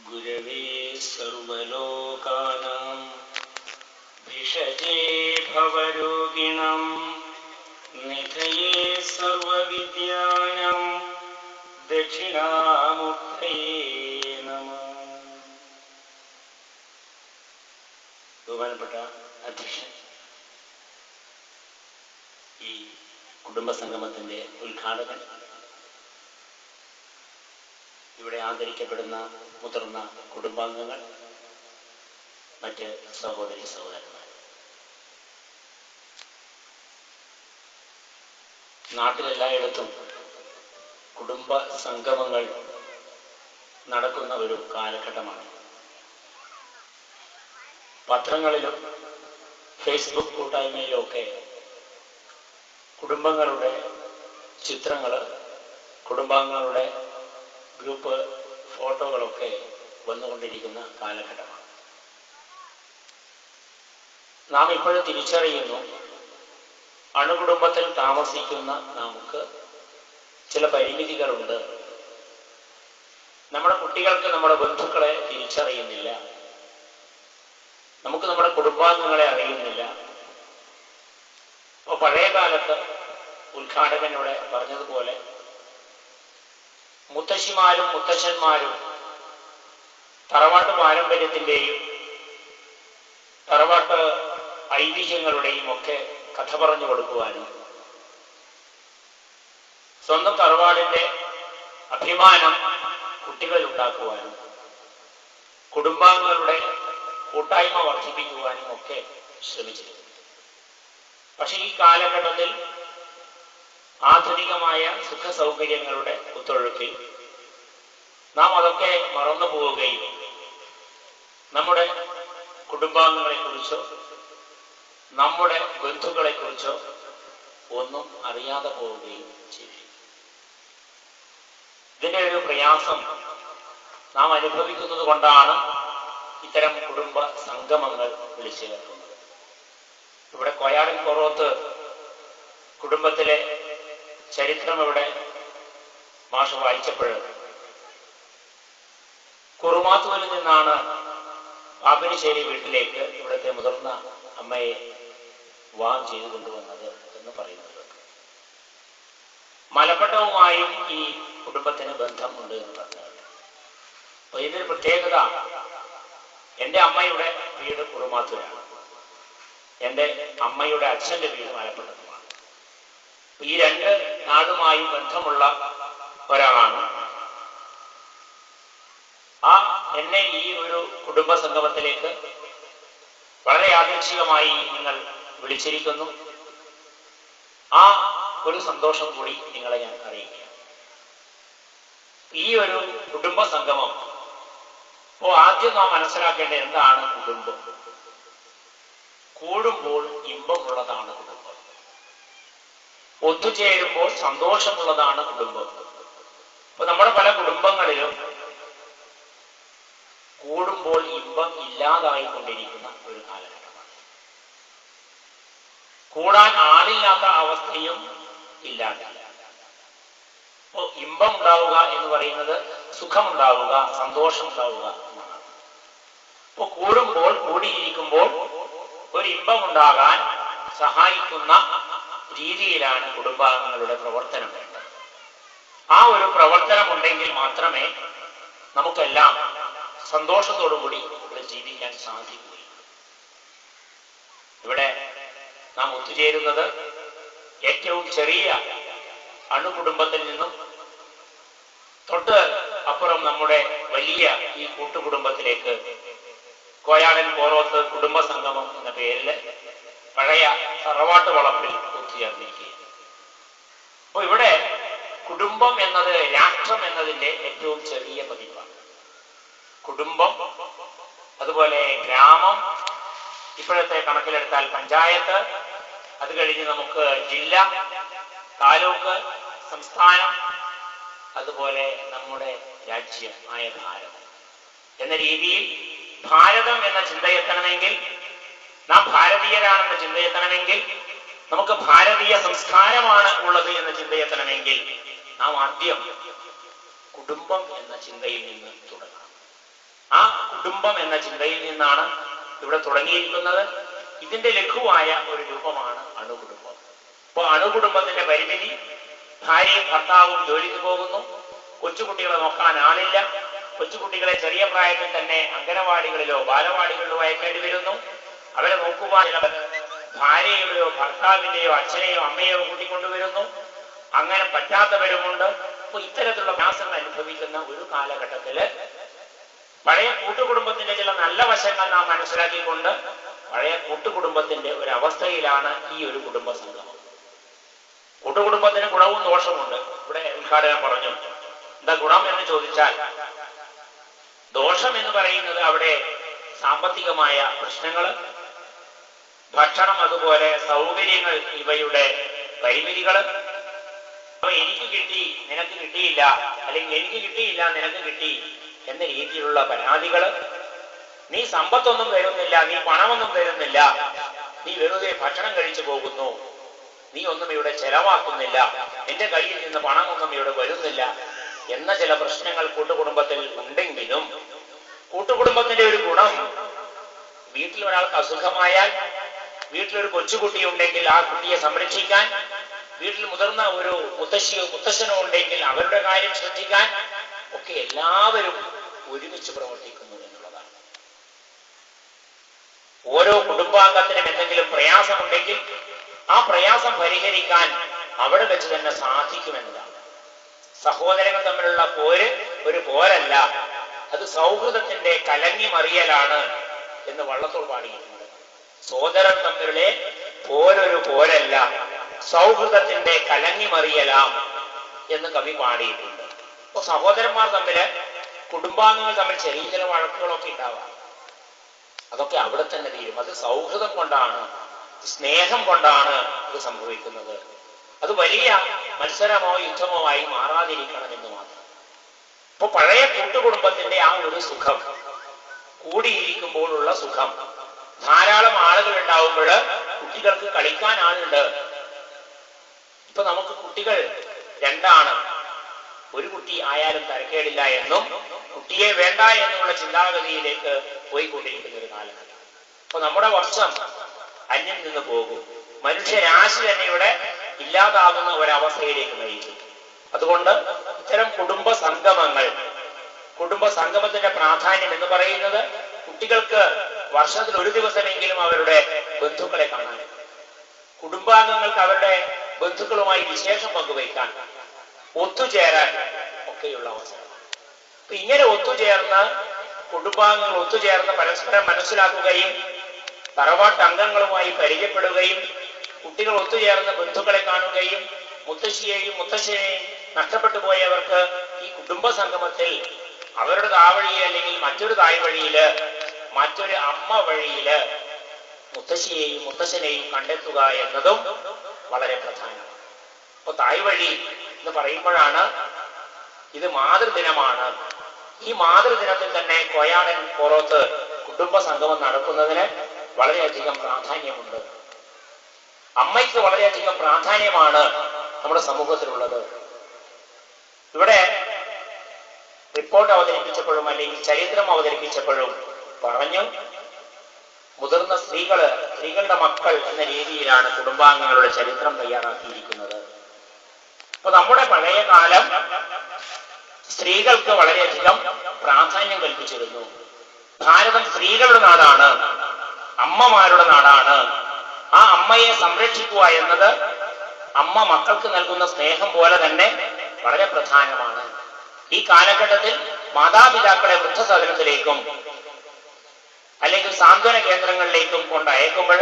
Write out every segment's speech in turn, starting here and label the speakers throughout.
Speaker 1: ഗുരവേ സർവലോകാനാം ഭിഷജേ ഭവരോഗിണാം നിധയേ സർവവിദ്യാനാം ദക്ഷിണാമൂർത്തയേ നമഃ. ബഹുമാനപ്പെട്ട അധ്യക്ഷൻ, ഈ കുടുംബസംഗമത്തിന്റെ ഉദ്ഘാടകൻ, ഇവിടെ ആദരിക്കപ്പെടുന്ന മുതിർന്ന കുടുംബാംഗങ്ങൾ, മറ്റ് സഹോദരി സഹോദരന്മാർ, നാട്ടിലെല്ലായിടത്തും കുടുംബ സംഗമങ്ങൾ നടക്കുന്ന ഒരു കാലഘട്ടമാണ്. പത്രങ്ങളിലും ഫേസ്ബുക്ക് കൂട്ടായ്മയിലും ഒക്കെ കുടുംബങ്ങളുടെ ചിത്രങ്ങൾ, കുടുംബാംഗങ്ങളുടെ ഗ്രൂപ്പ് ഫോട്ടോകളൊക്കെ വന്നുകൊണ്ടിരിക്കുന്ന കാലഘട്ടമാണ്. നാം ഇപ്പോഴും തിരിച്ചറിയുന്നു, അണുകുടുംബത്തിൽ താമസിക്കുന്ന നമുക്ക് ചില പരിമിതികളുണ്ട്. നമ്മുടെ കുട്ടികൾക്ക് നമ്മുടെ ബന്ധുക്കളെ തിരിച്ചറിയുന്നില്ല, നമുക്ക് നമ്മുടെ കുടുംബാംഗങ്ങളെ അറിയുന്നില്ല. അപ്പോൾ പഴയ കാലത്ത് ഉദ്ഘാടകനോട് പറഞ്ഞതുപോലെ മുത്തശ്ശിമാരും മുത്തശ്ശന്മാരും തറവാട്ട് പാരമ്പര്യത്തിന്റെയും തറവാട്ട് ഐതിഹ്യങ്ങളുടെയും ഒക്കെ കഥ പറഞ്ഞു കൊടുക്കുവാനും സ്വന്തം തറവാടിന്റെ അഭിമാനം കുട്ടികളിൽ ഉണ്ടാക്കുവാനും കുടുംബാംഗങ്ങളുടെ കൂട്ടായ്മ വർദ്ധിപ്പിക്കുവാനും ഒക്കെ ശ്രമിച്ചിരുന്നു. പക്ഷെ ഈ കാലഘട്ടത്തിൽ ആധുനികമായ സുഖ സൗകര്യങ്ങളുടെ കുത്തൊഴുക്കിൽ നാം അതൊക്കെ മറന്നു പോവുകയും നമ്മുടെ കുടുംബാംഗങ്ങളെ കുറിച്ചോ നമ്മുടെ ബന്ധുക്കളെ കുറിച്ചോ ഒന്നും അറിയാതെ പോവുകയും ചെയ്തു. ഇതിന്റെ ഒരു പ്രയാസം നാം അനുഭവിക്കുന്നത് കൊണ്ടാണ് ഇത്തരം കുടുംബ സംഗമങ്ങൾ വിളിച്ചു ചേർക്കുന്നത്. ഇവിടെ കൊയാടൻ കൊറോത്ത് കുടുംബത്തിലെ ചരിത്രം ഇവിടെ മാഷ് വായിച്ചപ്പോൾ കുറുമാത്തൂരിൽ നിന്നാണ് പാപ്പിനിശ്ശേരി വീട്ടിലേക്ക് ഇവിടുത്തെ മുതിർന്ന അമ്മയെ വിവാഹം ചെയ്തു കൊണ്ടുവന്നത് എന്ന് പറയുന്നത്. മലപ്പട്ടവുമായും ഈ കുടുംബത്തിന് ബന്ധമുണ്ട് എന്ന് പറഞ്ഞത്. അപ്പൊ ഇതിനൊരു പ്രത്യേകത, എൻ്റെ അമ്മയുടെ വീട് കുറുമാത്തൂരാണ്, എൻ്റെ അമ്മയുടെ അച്ഛൻ്റെ വീട് മലപ്പട്ടത്തുമാണ്. ഈ രണ്ട് നാടുമായും ബന്ധമുള്ള ഒരാളാണ്. എന്നെ ഈ ഒരു കുടുംബ സംഗമത്തിലേക്ക് വളരെ യാദൃച്ഛികമായി നിങ്ങൾ വിളിച്ചിരിക്കുന്നു. ആ ഒരു സന്തോഷം കൂടി നിങ്ങളെ ഞാൻ അറിയിക്കുക. ഈ ഒരു കുടുംബ സംഗമം, അപ്പോൾ ആദ്യം നാം മനസ്സിലാക്കേണ്ടത് എന്താണ് കുടുംബം? കൂടുമ്പോൾ ഇമ്പമുള്ളതാണ് കുടുംബം, ഒത്തുചേരുമ്പോൾ സന്തോഷമുള്ളതാണ് കുടുംബം. അപ്പൊ നമ്മുടെ പല കുടുംബങ്ങളിലും കൂടുമ്പോൾ ഇമ്പം ഇല്ലാതായിക്കൊണ്ടിരിക്കുന്ന ഒരു കാലഘട്ടമാണ്. കൂടാൻ ആളില്ലാത്ത അവസ്ഥയും ഇല്ലാതില്ല. അപ്പോ ഇമ്പം ഉണ്ടാവുക എന്ന് പറയുന്നത് സുഖമുണ്ടാവുക, സന്തോഷം ഉണ്ടാവുക എന്നാണ്. അപ്പോ കൂടുമ്പോൾ, കൂടിയിരിക്കുമ്പോൾ ഒരു ഇമ്പം ഉണ്ടാകാൻ സഹായിക്കുന്ന രീതിയിലാണ് കുടുംബാംഗങ്ങളുടെ പ്രവർത്തനം വേണ്ടത്. ആ ഒരു പ്രവർത്തനം ഉണ്ടെങ്കിൽ മാത്രമേ നമുക്കെല്ലാം സന്തോഷത്തോടുകൂടി ഇവിടെ ജീവിക്കാൻ സാധിക്കുകയുള്ളൂ. ഇവിടെ നാം ഒത്തുചേരുന്നത് ഏറ്റവും ചെറിയ അണുകുടുംബത്തിൽ നിന്നും തൊട്ട് അപ്പുറം നമ്മുടെ വലിയ ഈ കൂട്ടുകുടുംബത്തിലേക്ക് കോയാടൻ കോറോത്ത് കുടുംബ സംഗമം എന്ന പേരിൽ പഴയ തറവാട്ട് വളപ്പിൽ ഒത്തുചേർന്നിരിക്കുകയാണ്. അപ്പൊ ഇവിടെ കുടുംബം എന്നത് രാഷ്ട്രം എന്നതിന്റെ ഏറ്റവും ചെറിയ പതിപ്പാണ്. കുടുംബം, അതുപോലെ ഗ്രാമം, ഇപ്പോഴത്തെ കണക്കിലെടുത്താൽ പഞ്ചായത്ത്, അത് കഴിഞ്ഞ് നമുക്ക് ജില്ല, താലൂക്ക്, സംസ്ഥാനം, അതുപോലെ നമ്മുടെ രാജ്യമായ ഭാരതം എന്ന രീതിയിൽ ഭാരതം എന്ന ചിന്തയെത്തണമെങ്കിൽ, നാം ഭാരതീയരാണെന്ന ചിന്തയെത്തണമെങ്കിൽ നമുക്ക് ഭാരതീയ സംസ്കാരമാണ് ഉള്ളത് എന്ന ചിന്തയെത്തണമെങ്കിൽ നാം ആദ്യം കുടുംബം എന്ന ചിന്തയിൽ നിന്ന് തുടങ്ങണം. ആ കുടുംബം എന്ന ചിന്തയിൽ നിന്നാണ് ഇവിടെ തുടങ്ങിയിരിക്കുന്നത്. ഇതിന്റെ ലഘുവായ ഒരു രൂപമാണ് അണുകുടുംബം. ഇപ്പൊ അണുകുടുംബത്തിന്റെ പരിമിതി, ഭാര്യയും ഭർത്താവും ജോലിക്ക് പോകുന്നു, കൊച്ചുകുട്ടികളെ നോക്കാൻ ആളില്ല, കൊച്ചുകുട്ടികളെ ചെറിയ പ്രായത്തിൽ തന്നെ അംഗനവാടികളിലോ ബാലവാടികളിലോ അയക്കേണ്ടി വരുന്നു. അവരെ നോക്കുവാൻ ഭാര്യയുടെയോ ഭർത്താവിന്റെയോ അച്ഛനെയോ അമ്മയോ കൂട്ടിക്കൊണ്ടുവരുന്നു. അങ്ങനെ പറ്റാത്തവരുമുണ്ട്. അപ്പൊ ഇത്തരത്തിലുള്ള പ്രയാസങ്ങൾ അനുഭവിക്കുന്ന ഒരു കാലഘട്ടത്തില് പഴയ കൂട്ടുകുടുംബത്തിന്റെ ചില നല്ല വശങ്ങൾ നാം മനസ്സിലാക്കിക്കൊണ്ട് പഴയ കൂട്ടുകുടുംബത്തിന്റെ ഒരു അവസ്ഥയിലാണ് ഈ ഒരു കുടുംബ സംഗമം. കൂട്ടുകുടുംബത്തിന് ഗുണവും ദോഷവുമുണ്ട്. ഇവിടെ ഉദ്ഘാടകൻ പറഞ്ഞു. എന്താ ഗുണം എന്ന് ചോദിച്ചാൽ, ദോഷം എന്ന് പറയുന്നത് അവിടെ സാമ്പത്തികമായ പ്രശ്നങ്ങൾ, ഭക്ഷണം, അതുപോലെ സൗകര്യങ്ങൾ, ഇവയുടെ പരിമിതികൾ, അപ്പൊ എനിക്ക് കിട്ടി നിനക്ക് കിട്ടിയില്ല, അല്ലെങ്കിൽ എനിക്ക് കിട്ടിയില്ല നിനക്ക് കിട്ടി എന്ന രീതിയിലുള്ള പരാതികള്, നീ സമ്പത്തൊന്നും തരുന്നില്ല, നീ പണമൊന്നും തരുന്നില്ല, നീ വെറുതെ ഭക്ഷണം കഴിച്ചു പോകുന്നു, നീ ഒന്നും ഇവിടെ ചെലവാക്കുന്നില്ല, എന്റെ കയ്യിൽ നിന്ന് പണമൊന്നും ഇവിടെ വരുന്നില്ല എന്ന ചില പ്രശ്നങ്ങൾ കൂട്ടുകുടുംബത്തിൽ ഉണ്ടെങ്കിലും കൂട്ടുകുടുംബത്തിന്റെ ഒരു ഗുണം, വീട്ടിൽ ഒരാൾക്ക് അസുഖമായാൽ, വീട്ടിലൊരു കൊച്ചുകുട്ടി ഉണ്ടെങ്കിൽ ആ കുട്ടിയെ സംരക്ഷിക്കാൻ, വീട്ടിൽ മുതിർന്ന ഒരു മുത്തശ്ശിയോ മുത്തശ്ശനോ ഉണ്ടെങ്കിൽ അവരുടെ കാര്യം ശ്രദ്ധിക്കാൻ ഒക്കെ എല്ലാവരും ഒരുമിച്ച് പ്രവർത്തിക്കുന്നു എന്നുള്ളതാണ്. ഓരോ കുടുംബാംഗത്തിനും എന്തെങ്കിലും പ്രയാസമുണ്ടെങ്കിൽ ആ പ്രയാസം പരിഹരിക്കാൻ അവിടെ വെച്ച് തന്നെ സാധിക്കുമെന്നതാണ്. സഹോദരങ്ങൾ തമ്മിലുള്ള പോര് ഒരു പോരല്ല, അത് സൗഹൃദത്തിന്റെ കലങ്ങി മറിയലാണ് എന്ന് വള്ളത്തോൾ പാടിയിട്ടുണ്ട്. സഹോദരൻ തമ്മിലെ പോരൊരു പോരല്ല, സൗഹൃദത്തിന്റെ കലങ്ങി മറിയലാം എന്ന് കവി പാടിയിട്ടുണ്ട്. അപ്പൊ സഹോദരന്മാർ തമ്മില്, കുടുംബാംഗങ്ങൾ തമ്മിൽ ചെറിയ ചില വഴക്കുകളൊക്കെ ഉണ്ടാവാം. അതൊക്കെ അവിടെ തന്നെ തീരും. അത് സൗഹൃദം കൊണ്ടാണ്, സ്നേഹം കൊണ്ടാണ് ഇത് സംഭവിക്കുന്നത്. അത് വലിയ മത്സരമോ യുദ്ധമോ ആയി മാറാതിരിക്കണം എന്ന് മാത്രം. ഇപ്പൊ പഴയ കൂട്ടുകുടുംബത്തിന്റെ ആ ഒരു സുഖം, കൂടിയിരിക്കുമ്പോഴുള്ള സുഖം, ധാരാളം ആളുകൾ ഉണ്ടാവുമ്പോൾ കുട്ടികൾക്ക് കളിക്കാൻ ആളുണ്ട്. ഇപ്പൊ നമുക്ക് കുട്ടികൾ രണ്ടാണ്, ഒരു കുട്ടി ആയാലും തരക്കേടില്ല എന്നും കുട്ടിയെ വേണ്ട എന്നുള്ള ചിന്താഗതിയിലേക്ക് പോയിക്കൊണ്ടിരിക്കുന്ന ഒരു കാലഘട്ടം. അപ്പൊ നമ്മുടെ വർഷം അന്യം നിന്ന് പോകും, മനുഷ്യരാശി തന്നെ ഇവിടെ ഇല്ലാതാകുന്ന ഒരവസ്ഥയിലേക്ക് നയിക്കും. അതുകൊണ്ട് ഇത്തരം കുടുംബ സംഗമങ്ങൾ, കുടുംബ സംഗമത്തിന്റെ പ്രാധാന്യം എന്ന് പറയുന്നത് കുട്ടികൾക്ക് വർഷത്തിൽ ഒരു ദിവസമെങ്കിലും അവരുടെ ബന്ധുക്കളെ കാണാൻ, കുടുംബാംഗങ്ങൾക്ക് അവരുടെ ബന്ധുക്കളുമായി വിശേഷം പങ്കുവയ്ക്കാൻ, ഒത്തുചേരാൻ ഒക്കെയുള്ള അവസരം. അപ്പൊ ഇങ്ങനെ ഒത്തുചേർന്ന് കുടുംബാംഗങ്ങൾ ഒത്തുചേർന്ന് പരസ്പരം മനസ്സിലാക്കുകയും തറവാട്ട് അംഗങ്ങളുമായി പരിചയപ്പെടുകയും കുട്ടികൾ ഒത്തുചേർന്ന് ബന്ധുക്കളെ കാണുകയും മുത്തശ്ശിയെയും മുത്തശ്ശനെയും നഷ്ടപ്പെട്ടു പോയവർക്ക് ഈ കുടുംബ സംഗമത്തിൽ അവരുടെ താവഴിയിൽ അല്ലെങ്കിൽ മറ്റൊരു തായ് വഴിയില്, മറ്റൊരു അമ്മ വഴിയില് മുത്തശ്ശിയെയും മുത്തശ്ശനെയും കണ്ടെത്തുക എന്നതും വളരെ പ്രധാനമാണ്. അപ്പൊ തായ് വഴി എന്ന് പറയുമ്പോഴാണ് ഇത് മാതൃദിനമാണ്. ഈ മാതൃദിനത്തിൽ തന്നെ കൊയാടൻ പുറത്ത് കുടുംബ സംഗമം നടക്കുന്നതിന് വളരെയധികം പ്രാധാന്യമുണ്ട്. അമ്മയ്ക്ക് വളരെയധികം പ്രാധാന്യമാണ് നമ്മുടെ സമൂഹത്തിലുള്ളത്. ഇവിടെ റിപ്പോർട്ട് അവതരിപ്പിച്ചപ്പോഴും അല്ലെങ്കിൽ ചരിത്രം അവതരിപ്പിച്ചപ്പോഴും പറഞ്ഞു, മുതിർന്ന സ്ത്രീകളുടെ മക്കൾ എന്ന രീതിയിലാണ് കുടുംബാംഗങ്ങളുടെ ചരിത്രം തയ്യാറാക്കിയിരിക്കുന്നത്. അപ്പൊ നമ്മുടെ പഴയ കാലം സ്ത്രീകൾക്ക് വളരെയധികം പ്രാധാന്യം കൽപ്പിച്ചിരുന്നു. ഭാരതം സ്ത്രീകളുടെ നാടാണ്, അമ്മമാരുടെ നാടാണ്. ആ അമ്മയെ സംരക്ഷിക്കുക എന്നത് അമ്മ മക്കൾക്ക് നൽകുന്ന സ്നേഹം പോലെ തന്നെ വളരെ പ്രധാനമാണ്. ഈ കാലഘട്ടത്തിൽ മാതാപിതാക്കളെ വൃദ്ധസദനത്തിലേക്കും അല്ലെങ്കിൽ സാന്ത്വന കേന്ദ്രങ്ങളിലേക്കും കൊണ്ടയക്കുമ്പോൾ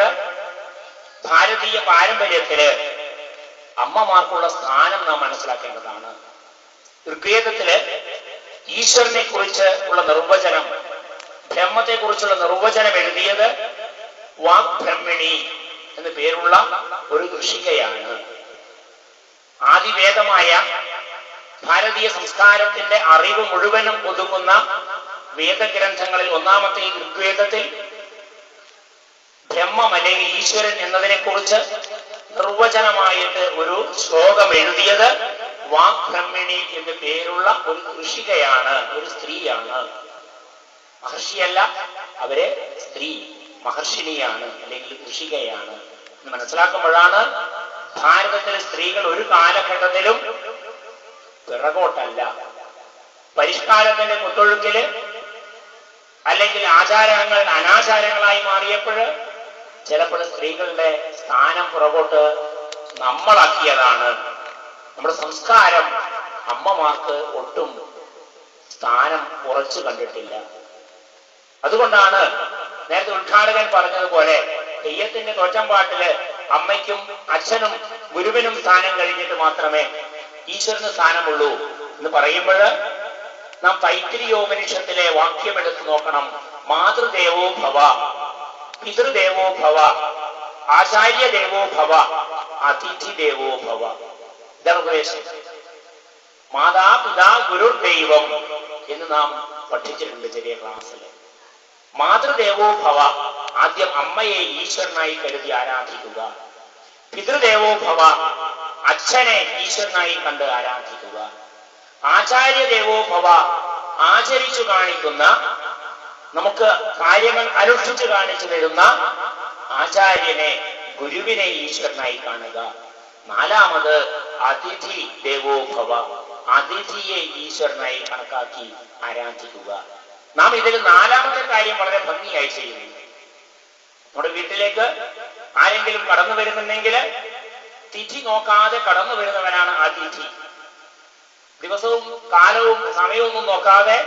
Speaker 1: ഭാരതീയ പാരമ്പര്യത്തില് അമ്മമാർക്കുള്ള സ്ഥാനം നാം മനസ്സിലാക്കേണ്ടതാണ്. ഋഗ്വേദത്തില് ഈശ്വരനെ കുറിച്ച് ഉള്ള നിർവചനം, ബ്രഹ്മത്തെ കുറിച്ചുള്ള നിർവചനം എഴുതിയത് വാഗ്ബ്രഹ്മിണി എന്ന് പേരുള്ള ഒരു ഋഷികയാണ്. ആദിവേദമായ ഭാരതീയ സംസ്കാരത്തിന്റെ അറിവ് മുഴുവനും ഒതുങ്ങുന്ന വേദഗ്രന്ഥങ്ങളിൽ ഒന്നാമത്തെ ഈ ഋഗ്വേദത്തിൽ ബ്രഹ്മം അല്ലെങ്കിൽ ഈശ്വരൻ എന്നതിനെ കുറിച്ച് നിർവചനമായിട്ട് ഒരു ശ്ലോകം എഴുതിയത് വാഗ്ബ്രഹ്മിണി എന്ന് പേരുള്ള ഒരു ഋഷികയാണ്, ഒരു സ്ത്രീയാണ്. മഹർഷിയല്ല, അവരെ സ്ത്രീ മഹർഷിണിയാണ് അല്ലെങ്കിൽ ഋഷികയാണ് എന്ന് മനസ്സിലാക്കുമ്പോഴാണ് ഭാരതത്തിലെ സ്ത്രീകൾ ഒരു കാലഘട്ടത്തിലും പിറകോട്ടല്ല. പരിഷ്കാരത്തിന്റെ കുത്തൊഴുക്കില് അല്ലെങ്കിൽ ആചാരങ്ങൾ അനാചാരങ്ങളായി മാറിയപ്പോൾ ചിലപ്പോൾ സ്ത്രീകളുടെ സ്ഥാനം പുറകോട്ട് നമ്മളാക്കിയതാണ്. നമ്മുടെ സംസ്കാരം അമ്മമാർക്ക് ഒട്ടും സ്ഥാനം ഉറച്ചു കണ്ടിട്ടില്ല. അതുകൊണ്ടാണ് നേരത്തെ ഉദ്ഘാടകൻ പറഞ്ഞതുപോലെ തെയ്യത്തിന്റെ തോറ്റംപാട്ടില് അമ്മയ്ക്കും അച്ഛനും ഗുരുവിനും സ്ഥാനം കഴിഞ്ഞിട്ട് മാത്രമേ ഈശ്വരന് സ്ഥാനമുള്ളൂ എന്ന് പറയുമ്പോൾ നാം തൈത്തിരിയോപനിഷത്തിലെ വാക്യം എടുത്തു നോക്കണം. മാതൃദേവോ ഭവ, പിതൃദേവോ ഭവ, ആചാര്യദേവോ ഭവ, അതിഥി ദേവോ ഭവ. ഇതാണ് ഉപദേശം. മാതാപിതാ ഗുരുർ ദൈവം എന്ന് നാം പഠിച്ചിട്ടുണ്ട് ചെറിയ ക്ലാസ്സിൽ. മാതൃദേവോ ഭവ, ആദ്യം അമ്മയെ ഈശ്വരനായി കരുതി ആരാധിക്കുക. പിതൃദേവോ ഭവ, അച്ഛനെ ഈശ്വരനായി കണ്ട് ആരാധിക്കുക. ആചാര്യദേവോ ഭവ, ആചരിച്ചു കാണിക്കുന്ന, നമുക്ക് കാര്യങ്ങൾ അനുഷ്ഠിച്ചു കാണിച്ചു തരുന്ന ആചാര്യനെ, ഗുരുവിനെ ഈശ്വരനായി കാണുക. നാലാമത് അതിഥി ദേവോ ഭവ, അതിഥിയെ ഈശ്വരനായി കണക്കാക്കി ആരാധിക്കുക. നാം ഇതിൽ നാലാമത്തെ കാര്യം വളരെ ഭംഗിയായി ചെയ്യുന്നു. നമ്മുടെ വീട്ടിലേക്ക് ആരെങ്കിലും കടന്നു വരുന്നുണ്ടെങ്കിൽ തിഥി നോക്കാതെ കടന്നു വരുന്നവനാണ് അതിഥി. ദിവസവും കാലവും സമയവും നോക്കാതെ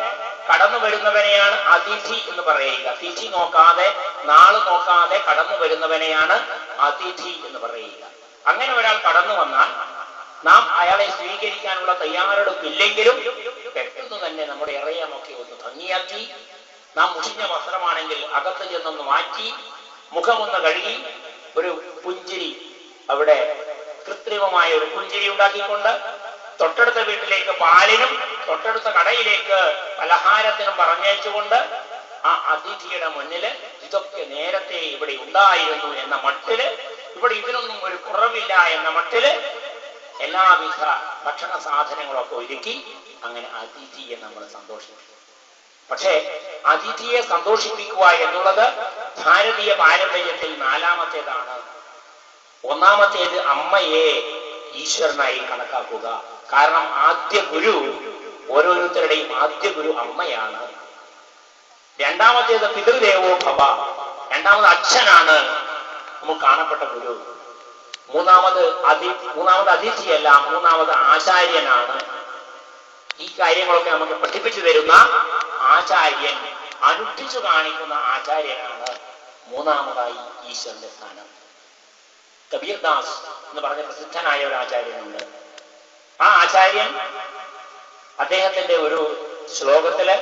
Speaker 1: കടന്നു വരുന്നവനെയാണ് അതിഥി എന്ന് പറയുക. തിഥി നോക്കാതെ നാള് നോക്കാതെ കടന്നു വരുന്നവനെയാണ് അതിഥി എന്ന് പറയുക. അങ്ങനെ ഒരാൾ കടന്നു വന്നാൽ നാം അയാളെ സ്വീകരിക്കാനുള്ള തയ്യാറെടുപ്പില്ലെങ്കിലും പെട്ടെന്ന് തന്നെ നമ്മുടെ ഇറയമൊക്കെ ഒന്ന് ഭംഗിയാക്കി, നാം മുഷിഞ്ഞ വസ്ത്രമാണെങ്കിൽ അകത്ത് ചെന്നൊന്ന് മാറ്റി, മുഖമൊന്ന് കഴുകി, ഒരു പുഞ്ചിരി, അവിടെ കൃത്രിമമായ ഒരു പുഞ്ചിരി ഉണ്ടാക്കിക്കൊണ്ട് തൊട്ടടുത്ത വീട്ടിലേക്ക് പാലിനും തൊട്ടടുത്ത കടയിലേക്ക് പലഹാരത്തിനും പറഞ്ഞയച്ചുകൊണ്ട് ആ അതിഥിയുടെ മുന്നില് ഇതൊക്കെ നേരത്തെ ഇവിടെ ഉണ്ടായിരുന്നു എന്ന മട്ടില്, ഇവിടെ ഇതിനൊന്നും ഒരു കുറവില്ല എന്ന മട്ടില് എല്ലാവിധ ഭക്ഷണ സാധനങ്ങളൊക്കെ ഒരുക്കി അങ്ങനെ അതിഥിയെ നമ്മൾ സന്തോഷിപ്പിക്കും. പക്ഷേ അതിഥിയെ സന്തോഷിപ്പിക്കുക എന്നുള്ളത് ഭാരതീയ പാരമ്പര്യത്തിൽ നാലാമത്തേതാണ്. ഒന്നാമത്തേത് അമ്മയെ ഈശ്വരനായി കണക്കാക്കുക. കാരണം ആദ്യ ഗുരു, ഓരോരുത്തരുടെയും ആദ്യ ഗുരു അമ്മയാണ്. രണ്ടാമത്തേത് പിതൃദേവോ ഭവ, രണ്ടാമത് അച്ഛനാണ് നമുക്ക് കാണപ്പെട്ട ഗുരു. മൂന്നാമത് അതിഥിയല്ല, മൂന്നാമത് ആചാര്യനാണ്. ഈ കാര്യങ്ങളൊക്കെ നമുക്ക് പഠിപ്പിച്ചു തരുന്ന ആചാര്യൻ, അനുഷ്ഠിച്ചു കാണിക്കുന്ന ആചാര്യനാണ് മൂന്നാമതായി ഈശ്വരന്റെ സ്ഥാനം. കബീർദാസ് എന്ന് പറഞ്ഞ പ്രസിദ്ധനായ ഒരു ആചാര്യനുണ്ട്. ആ ആചാര്യൻ അദ്ദേഹത്തിന്റെ ഒരു ശ്ലോകത്തില്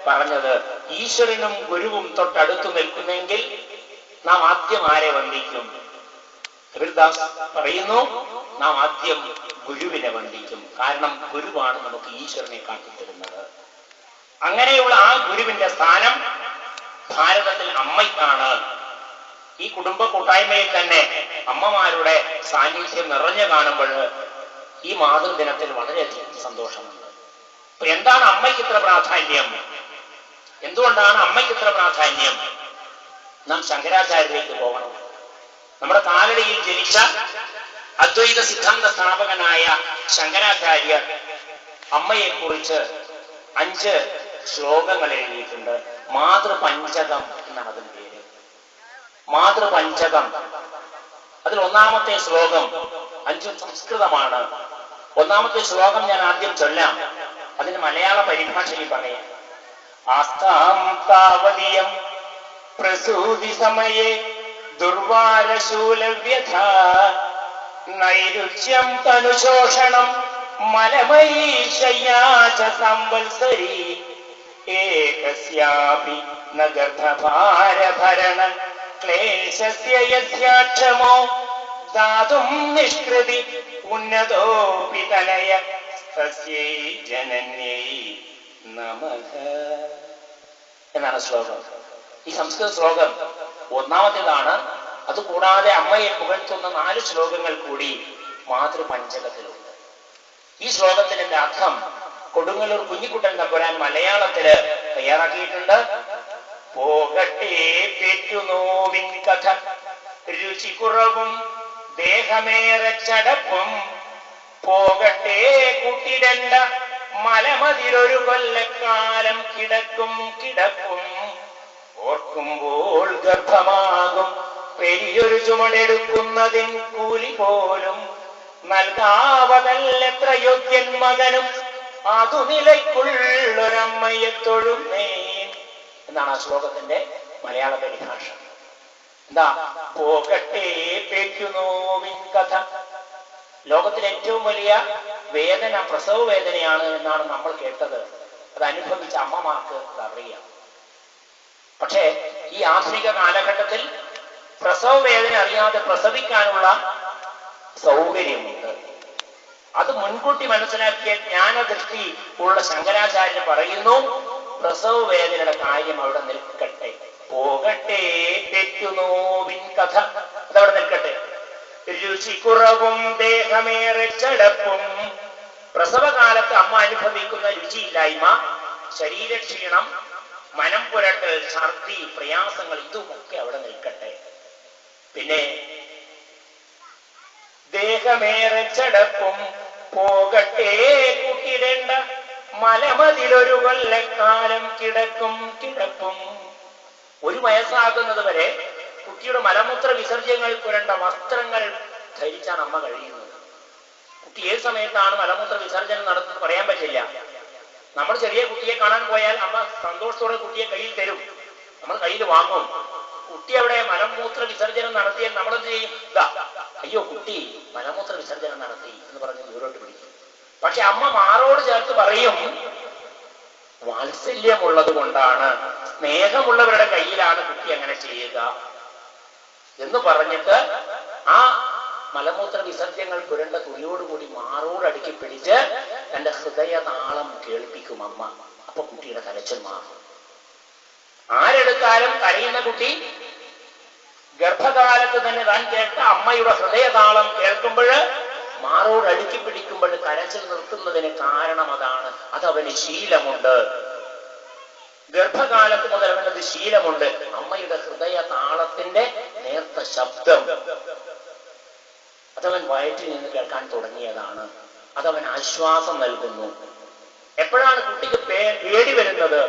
Speaker 1: പറഞ്ഞത്, ഈശ്വരനും ഗുരുവും തൊട്ടടുത്തു നിൽക്കുന്നെങ്കിൽ നാം ആദ്യം ആരെ വന്ദിക്കും? കബീർദാസ് പറയുന്നു, നാം ആദ്യം ഗുരുവിനെ വന്ദിക്കും. കാരണം ഗുരുവാണ് നമുക്ക് ഈശ്വരനെ കാട്ടിത്തരുന്നത്. അങ്ങനെയുള്ള ആ ഗുരുവിന്റെ സ്ഥാനം ഭാരതത്തിൽ അമ്മയ്ക്കാണ്. ഈ കുടുംബ കൂട്ടായ്മയിൽ തന്നെ അമ്മമാരുടെ സാന്നിധ്യം നിറഞ്ഞു കാണുമ്പോൾ ഈ മാതൃദിനത്തിൽ വളരെയധികം സന്തോഷമുണ്ട്. അപ്പൊ എന്താണ് അമ്മയ്ക്ക് ഇത്ര പ്രാധാന്യം? എന്തുകൊണ്ടാണ് അമ്മയ്ക്ക് ഇത്ര പ്രാധാന്യം? നാം ശങ്കരാചാര്യരിലേക്ക് പോകണം. നമ്മുടെ കാലടിയിൽ ജനിച്ച അദ്വൈത സിദ്ധാന്ത സ്ഥാപകനായ ശങ്കരാചാര്യർ അമ്മയെ കുറിച്ച് 5 ശ്ലോകങ്ങൾ എഴുതിയിട്ടുണ്ട്. മാതൃപഞ്ചകം എന്നാണ് അതിന്റെ പേര്. മാതൃപഞ്ചകം. അതിൽ ഒന്നാമത്തെ ശ്ലോകം 5 സംസ്കൃതമാണ്. ഒന്നാമത്തെ ശ്ലോകം ഞാൻ ആദ്യം ചൊല്ലാം, അതിന് മലയാള പരിഭാഷയിൽ പറയാം. ആസ്ഥാം താവതീയം പ്രസൂതി സമയേ ദുർവാരശൂലവ്യഥ നൈരുച്യം തനുശോഷണം മലമയീശയ്യാച സംവത്സരി ഏകസ്യാപി ന ഗർഭഭാരഭരണ ക്ലേശസ്യ യസ്യാക്ഷമോ ദാതും നിഷ്കൃതി ഉന്നതോപി തനയ തസ്യൈ ജനന്യൈ നമഃ എന്നാണ് ശ്ലോകം. ഈ സംസ്കൃത ശ്ലോകം ഒന്നാമത്തേതാണ്. അതുകൂടാതെ അമ്മയെ പുകഴ്ത്തുന്ന 4 ശ്ലോകങ്ങൾ കൂടി മാതൃപഞ്ചകത്തിലുണ്ട്. ഈ ശ്ലോകത്തിന്റെ അർത്ഥം കൊടുങ്ങല്ലൂർ കുഞ്ഞിക്കുട്ടൻ തമ്പുരാൻ മലയാളത്തില് തയ്യാറാക്കിയിട്ടുണ്ട്. പോകട്ടെ പെറ്റുനോവിൻ കഥ, രുചി കുറവും ദേഹമേറെ ചടപ്പും, പോകട്ടെ കൂട്ടിടണ്ട മലമതിലൊരു കൊല്ലക്കാലം കിടക്കും കിടപ്പും, ഓർക്കുമ്പോൾ ഗർഭമാകും പെരിയൊരു ചുമടെടുക്കുന്നതിൻ കൂലി പോലും, നൽകാവതല്ലെത്ര യോഗ്യൻ മകനും അതു നിലയ്ക്കുള്ളൊരമ്മയെ തൊഴുന്നേ എന്നാണ് ആ ശ്ലോകത്തിന്റെ മലയാള പരിഭാഷ. എന്താ? പോകട്ടെ പെറ്റുനോവിൻ കഥ. ലോകത്തിലെ ഏറ്റവും വലിയ വേദന പ്രസവ വേദനയാണ് എന്നാണ് നമ്മൾ കേട്ടത്. അത് അനുഭവിച്ച അമ്മമാർക്ക് അതറിയാം. പക്ഷേ ഈ ആധുനിക കാലഘട്ടത്തിൽ പ്രസവ വേദന അറിയാതെ പ്രസവിക്കാനുള്ള സൗകര്യമുണ്ട്. അത് മുൻകൂട്ടി മനസ്സിലാക്കിയ ജ്ഞാനദൃഷ്ടി ഉള്ള ശങ്കരാചാര്യൻ പറയുന്നു, പ്രസവ വേദനയുടെ കാര്യം അവിടെ നിൽക്കട്ടെ. പോകട്ടെ പെറ്റുനോവിൻ കഥ, അതവിടെ നിൽക്കട്ടെ. രുചി കുറവും ദേഹമേറെ ചടപ്പും, പ്രസവകാലത്ത് അമ്മ അനുഭവിക്കുന്ന രുചിയില്ലായ്മ, ശരീരക്ഷീണം, മനം പുരട്ടൽ, ഛർദി, പ്രയാസങ്ങൾ, ഇതുമൊക്കെ അവിടെ നിൽക്കട്ടെ. പിന്നെ ദേഹമേറെ ചടപ്പും, പോകട്ടെ കുട്ടിടേണ്ട മലമതിലൊരു കൊല്ലക്കാലം കിടക്കും കിടപ്പും. 1 വയസ്സാകുന്നത് വരെ കുട്ടിയുടെ മലമൂത്ര വിസർജ്യങ്ങൾ പുരണ്ട വസ്ത്രങ്ങൾ ധരിച്ചാണ് അമ്മ കഴിയുന്നത്. കുട്ടി ഏത് സമയത്താണ് മലമൂത്ര വിസർജനം നടത്തുന്നത് പറയാൻ പറ്റില്ല. നമ്മൾ ചെറിയ കുട്ടിയെ കാണാൻ പോയാൽ അമ്മ സന്തോഷത്തോടെ കുട്ടിയെ കയ്യിൽ തരും, നമ്മൾ കയ്യിൽ വാങ്ങും. കുട്ടി അവിടെ മലമൂത്ര വിസർജനം നടത്തിയാൽ നമ്മളെന്ത് ചെയ്യും? അയ്യോ കുട്ടി മലമൂത്ര വിസർജനം നടത്തി എന്ന് പറഞ്ഞ് ദൂരോട്ട് പിടിക്കും. പക്ഷെ അമ്മ മാറോട് ചേർത്ത് പറയും, വാത്സല്യമുള്ളത് കൊണ്ടാണ്, സ്നേഹമുള്ളവരുടെ കയ്യിലാണ് കുട്ടി അങ്ങനെ ചെയ്യുക എന്ന് പറഞ്ഞിട്ട് ആ മലമൂത്ര വിസർജ്യങ്ങൾ പുരണ്ട തുണിയോടുകൂടി മാറോടടുക്കി പിടിച്ച് തന്റെ ഹൃദയതാളം കേൾപ്പിക്കും അമ്മ. അപ്പൊ കുട്ടിയുടെ കരച്ചിൽ മാറും. ആരെടുത്താലും കരയുന്ന കുട്ടി ഗർഭകാലത്ത് തന്നെ താൻ കേട്ട അമ്മയുടെ ഹൃദയതാളം കേൾക്കുമ്പോൾ, മാറോട് അടുക്കി പിടിക്കുമ്പോൾ കരച്ചിൽ നിർത്തുന്നതിന് കാരണം അതാണ്. അതവന് ശീലമുണ്ട്. ഗർഭകാലത്ത് മുതൽ അവനത് ശീലമുണ്ട്. അമ്മയുടെ ഹൃദയ താളത്തിന്റെ നേർത്ത ശബ്ദം അതവൻ വയറ്റിൽ നിന്ന് കേൾക്കാൻ തുടങ്ങിയതാണ്. അതവൻ ആശ്വാസം നൽകുന്നു. എപ്പോഴാണ് കുട്ടിക്ക് പേടി വരുന്നത്?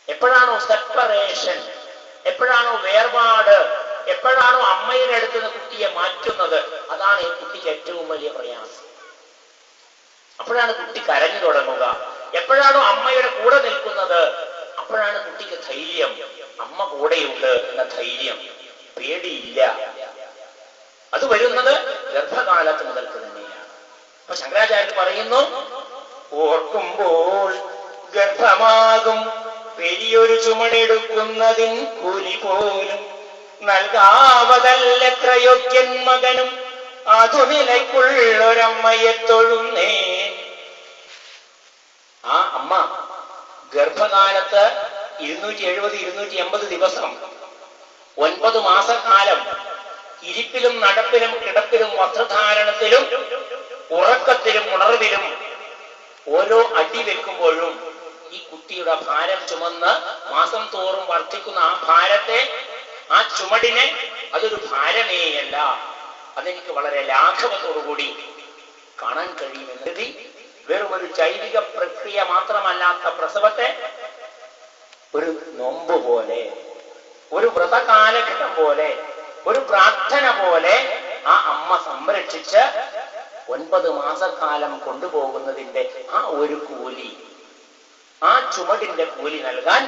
Speaker 1: എപ്പോഴാണോ സെപ്പറേഷൻ, എപ്പോഴാണോ വേർപാട്, എപ്പോഴാണോ അമ്മയുടെ അടുത്ത് നിന്ന് കുട്ടിയെ മാറ്റുന്നത്, അതാണ് ഈ കുട്ടിക്ക് ഏറ്റവും വലിയ പ്രയാസം. അപ്പോഴാണ് കുട്ടി കരഞ്ഞു തുടങ്ങുക. എപ്പോഴാണോ അമ്മയുടെ കൂടെ നിൽക്കുന്നത്, അപ്പോഴാണ് കുട്ടിക്ക് ധൈര്യം. അമ്മ കൂടെയുണ്ട് എന്ന ധൈര്യം, പേടിയില്ല. അത് വരുന്നത് ഗർഭകാലത്ത് മുതൽക്ക് തന്നെയാണ്. അപ്പൊ ശങ്കരാചാര്യർ പറയുന്നു, ഓർക്കുമ്പോൾ ഗർഭമാകും വലിയൊരു ചുമടെടുക്കുന്നതിൻ കൂലി പോലും, നൽകാവതല്ലെത്ര യോഗ്യൻ മകനും അതു നിലയ്ക്കുള്ളൊരമ്മയെ തൊഴുന്നേ. ആ അമ്മ ഗർഭകാലത്ത് 270-280 ദിവസം 9 മാസക്കാലം ഇരിപ്പിലും നടപ്പിലും കിടപ്പിലും വസ്ത്രധാരണത്തിലും ഉറക്കത്തിലും ഉണർവിലും ഓരോ അടി വെക്കുമ്പോഴും ഈ കുട്ടിയുടെ ഭാരം ചുമന്ന് മാസം തോറും വർദ്ധിക്കുന്ന ആ ഭാരത്തെ, ആ ചുമടിനെ, അതൊരു ഭാരമേയല്ല, അതെനിക്ക് വളരെ ലാഘവത്തോടുകൂടി കാണാൻ കഴിയുമെന്ന് കരുതി വെറും ഒരു ജൈവിക പ്രക്രിയ മാത്രമല്ലാത്ത പ്രസവത്തെ ഒരു നോമ്പ് പോലെ, ഒരു വ്രതകാലഘട്ടം പോലെ, ഒരു പ്രാർത്ഥന പോലെ ആ അമ്മ സംരക്ഷിച്ച് 9 മാസക്കാലം കൊണ്ടുപോകുന്നതിന്റെ ആ ഒരു കൂലി, ആ ചുമടിന്റെ കൂലി നൽകാൻ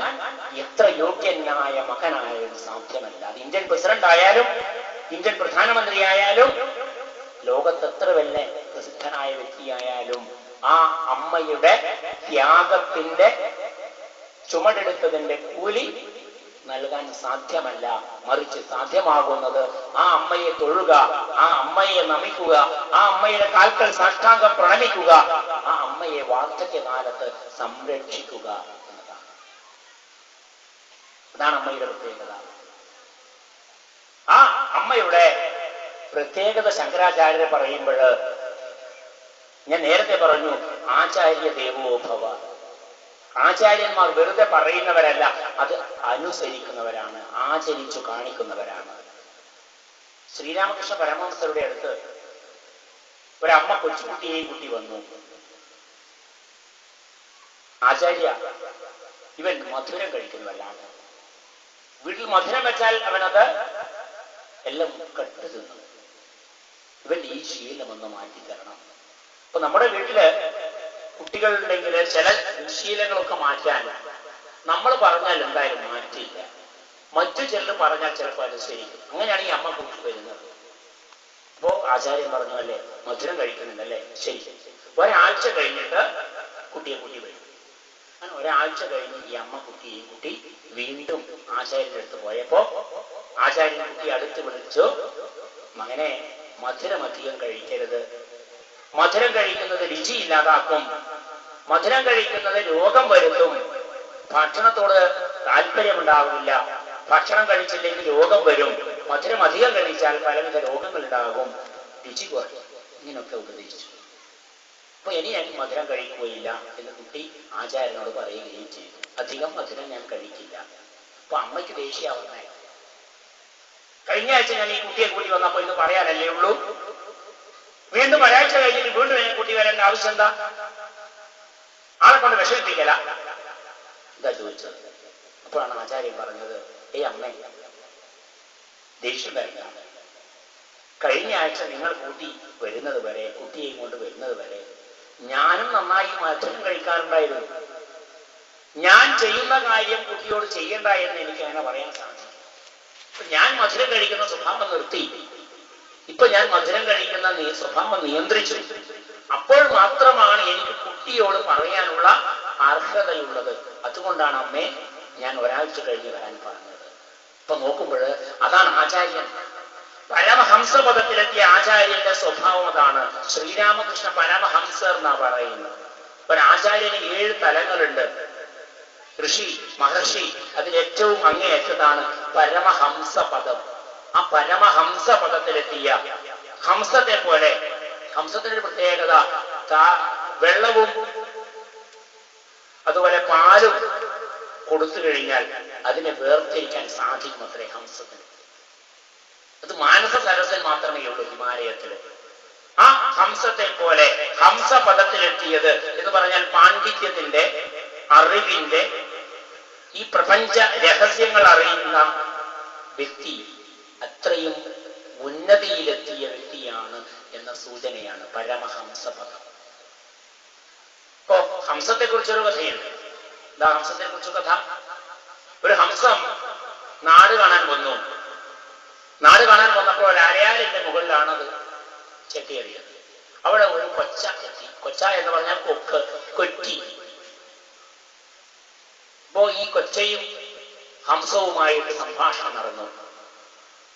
Speaker 1: എത്ര യോഗ്യനായ മകനായാലും സാധ്യമല്ല. അത് ഇന്ത്യൻ പ്രസിഡന്റ് ആയാലും, ഇന്ത്യൻ പ്രധാനമന്ത്രി ആയാലും, ലോകത്ത് എത്ര വലിയ പ്രസിദ്ധനായ വ്യക്തിയായാലും ആ അമ്മയുടെ ത്യാഗത്തിന്റെ ചുമടെടുത്തതിന്റെ കൂലി നൽകാൻ സാധ്യമല്ല. മറിച്ച് സാധ്യമാകുന്നത് ആ അമ്മയെ തൊഴുക, ആ അമ്മയെ നമിക്കുക, ആ അമ്മയുടെ കാൽക്കൽ സാഷ്ടാംഗം പ്രണമിക്കുക, ആ അമ്മയെ വാർദ്ധക്യകാലത്ത് സംരക്ഷിക്കുക എന്നതാണ്. അതാണ് അമ്മയുടെ പ്രത്യേകത. അമ്മയുടെ പ്രത്യേകത ശങ്കരാചാര്യരെ പറയുമ്പോൾ ഞാൻ നേരത്തെ പറഞ്ഞു, ആചാര്യ ദേവോ ഭവ. ആചാര്യന്മാർ വെറുതെ പറയുന്നവരല്ല, അത് അനുസരിക്കുന്നവരാണ്, ആചരിച്ചു കാണിക്കുന്നവരാണ്. ശ്രീരാമകൃഷ്ണ പരമഹംസരുടെ അടുത്ത് ഒരമ്മ കൊച്ചുകുട്ടിയെയും കുട്ടി വന്നു. ആചാര്യ, ഇവൻ മധുരം കഴിക്കുന്നവല്ലാണ്. വീട്ടിൽ മധുരം വെച്ചാൽ അവനത് എല്ലാം കട്ട് തിന്നു. ഇവൻ ഈ ശീലമൊന്ന് മാറ്റിത്തരണം. അപ്പൊ നമ്മുടെ വീട്ടില് കുട്ടികളുണ്ടെങ്കിൽ ചില ദുശീലങ്ങളൊക്കെ മാറ്റാൻ നമ്മൾ പറഞ്ഞാൽ എന്തായാലും മാറ്റില്ല. മറ്റു ചിലർ പറഞ്ഞാൽ ചിലപ്പോൾ അനുസരിക്കും. അങ്ങനെയാണ് ഈ അമ്മ കൂട്ടി വരുന്നത്. അപ്പോ ആചാര്യൻ പറഞ്ഞു, അല്ലേ മധുരം കഴിക്കുന്നുണ്ടല്ലേ, ശരി, ഒരാഴ്ച കഴിഞ്ഞിട്ട് കുട്ടിയെ കൂട്ടി വരും. അങ്ങനെ ഒരാഴ്ച കഴിഞ്ഞ് ഈ അമ്മ കുട്ടിയെയും കുട്ടി വീണ്ടും ആചാര്യന്റെ അടുത്ത് പോയപ്പോ ആചാര്യൻ കുട്ടി അടുത്ത് വിളിച്ചു, മകനെ മധുരം അധികം കഴിക്കരുത്, മധുരം കഴിക്കുന്നത് രുചി ഇല്ലാതാക്കും, മധുരം കഴിക്കുന്നത് രോഗം വരുത്തും, ഭക്ഷണത്തോട് താല്പര്യമുണ്ടാവില്ല, ഭക്ഷണം കഴിച്ചില്ലെങ്കിൽ രോഗം വരും, മധുരം അധികം കഴിച്ചാൽ പലവിധ രോഗങ്ങൾ ഉണ്ടാകും, രുചി കുറയും. ഇങ്ങനെയൊക്കെ ഉപദേശിച്ചു. അപ്പൊ ഇനി ഞാൻ മധുരം കഴിക്കുകയില്ല എന്ന് കുട്ടി ആചാര്യനോട് പറയുകയും ചെയ്തു. അധികം മധുരം ഞാൻ കഴിക്കില്ല. അപ്പൊ അമ്മയ്ക്ക് ദേഷ്യാവുന്നേ. കഴിഞ്ഞ ആഴ്ച ഞാൻ ഈ കുട്ടിയെ കൂട്ടി വന്നപ്പോ ഇന്ന് പറയാനല്ലേ ഉള്ളൂ, വീണ്ടും ഒരാഴ്ച കഴിഞ്ഞിട്ട് വീണ്ടും എന്നെ കൂട്ടി വരേണ്ട ആവശ്യം എന്താ? ആളെ കൊണ്ട് വിഷമിപ്പിക്കല എന്താ ചോദിച്ചത്. അപ്പോഴാണ് ആചാര്യൻ പറഞ്ഞത്, അമ്മേ ദേഷ്യം വരില്ല, കഴിഞ്ഞ ആഴ്ച നിങ്ങൾ കൂട്ടി വരുന്നത് വരെ, കുട്ടിയെയും കൊണ്ട് വരുന്നത് വരെ ഞാനും നന്നായി മധുരം കഴിക്കാറുണ്ടായിരുന്നു. ഞാൻ ചെയ്യുന്ന കാര്യം കുട്ടിയോട് ചെയ്യണ്ട എന്ന് എനിക്ക് അങ്ങനെ പറയാൻ സാധിക്കും. ഞാൻ മധുരം കഴിക്കുന്ന സ്വഭാവം നിർത്തി, ഇപ്പൊ ഞാൻ മധുരം കഴിക്കുന്ന സ്വഭാവം നിയന്ത്രിച്ചു. അപ്പോൾ മാത്രമാണ് എനിക്ക് കുട്ടിയോട് പറയാനുള്ള അർഹതയുള്ളത്. അതുകൊണ്ടാണ് അമ്മേ ഞാൻ ഒരാഴ്ച കഴിഞ്ഞ് വരാൻ പറഞ്ഞത്. ഇപ്പൊ നോക്കുമ്പോൾ അതാണ് ആചാര്യൻ. പരമഹംസപദത്തിലെത്തിയ ആചാര്യന്റെ സ്വഭാവം അതാണ്. ശ്രീരാമകൃഷ്ണ പരമഹംസർ എന്നാ പറയുന്നത്. ഒരാചാര്യന് 7 തലങ്ങളുണ്ട്. ഋഷി, മഹർഷി, അതിലേറ്റവും അങ്ങേയറ്റത്താണ് പരമഹംസപദം. ആ പരമഹംസപദത്തിലെത്തിയ ഹംസത്തെ പോലെ, ഹംസത്തിന്റെ പ്രത്യേകത വെള്ളവും അതുപോലെ പാലും കൊടുത്തു കഴിഞ്ഞാൽ അതിനെ വേർതിരിക്കാൻ സാധിക്കും അത്രേ ഹംസത്തിന്. അത് മാനസ സരസിൽ മാത്രമേ ഉള്ളൂ ഹിമാലയത്തില്. ആ ഹംസത്തെ പോലെ ഹംസപദത്തിലെത്തിയത് എന്ന് പറഞ്ഞാൽ പാണ്ഡിത്യത്തിന്റെ, അറിവിന്റെ, ഈ പ്രപഞ്ച രഹസ്യങ്ങൾ അറിയുന്ന വ്യക്തി അത്രയും ഉന്നതിയിലെത്തിയ വ്യക്തിയാണ് എന്ന സൂചനയാണ് പരമഹംസപദം. ഇപ്പോ ഹംസത്തെ കുറിച്ചൊരു കഥയുണ്ട്. എന്താ ഹംസത്തെ കുറിച്ച് കഥ? ഒരു ഹംസം നാട് കാണാൻ വന്നു. നാട് കാണാൻ വന്നപ്പോൾ അരയാലിന്റെ മുകളിലാണ് അത് ചെട്ടിയേറിയത്. അവിടെ ഒരു കൊച്ച എത്തി. കൊച്ച എന്ന് പറഞ്ഞാൽ കൊക്ക്, കൊറ്റി. അപ്പോ ഈ കൊച്ചയും ഹംസവുമായിട്ട് സംഭാഷണം നടന്നു.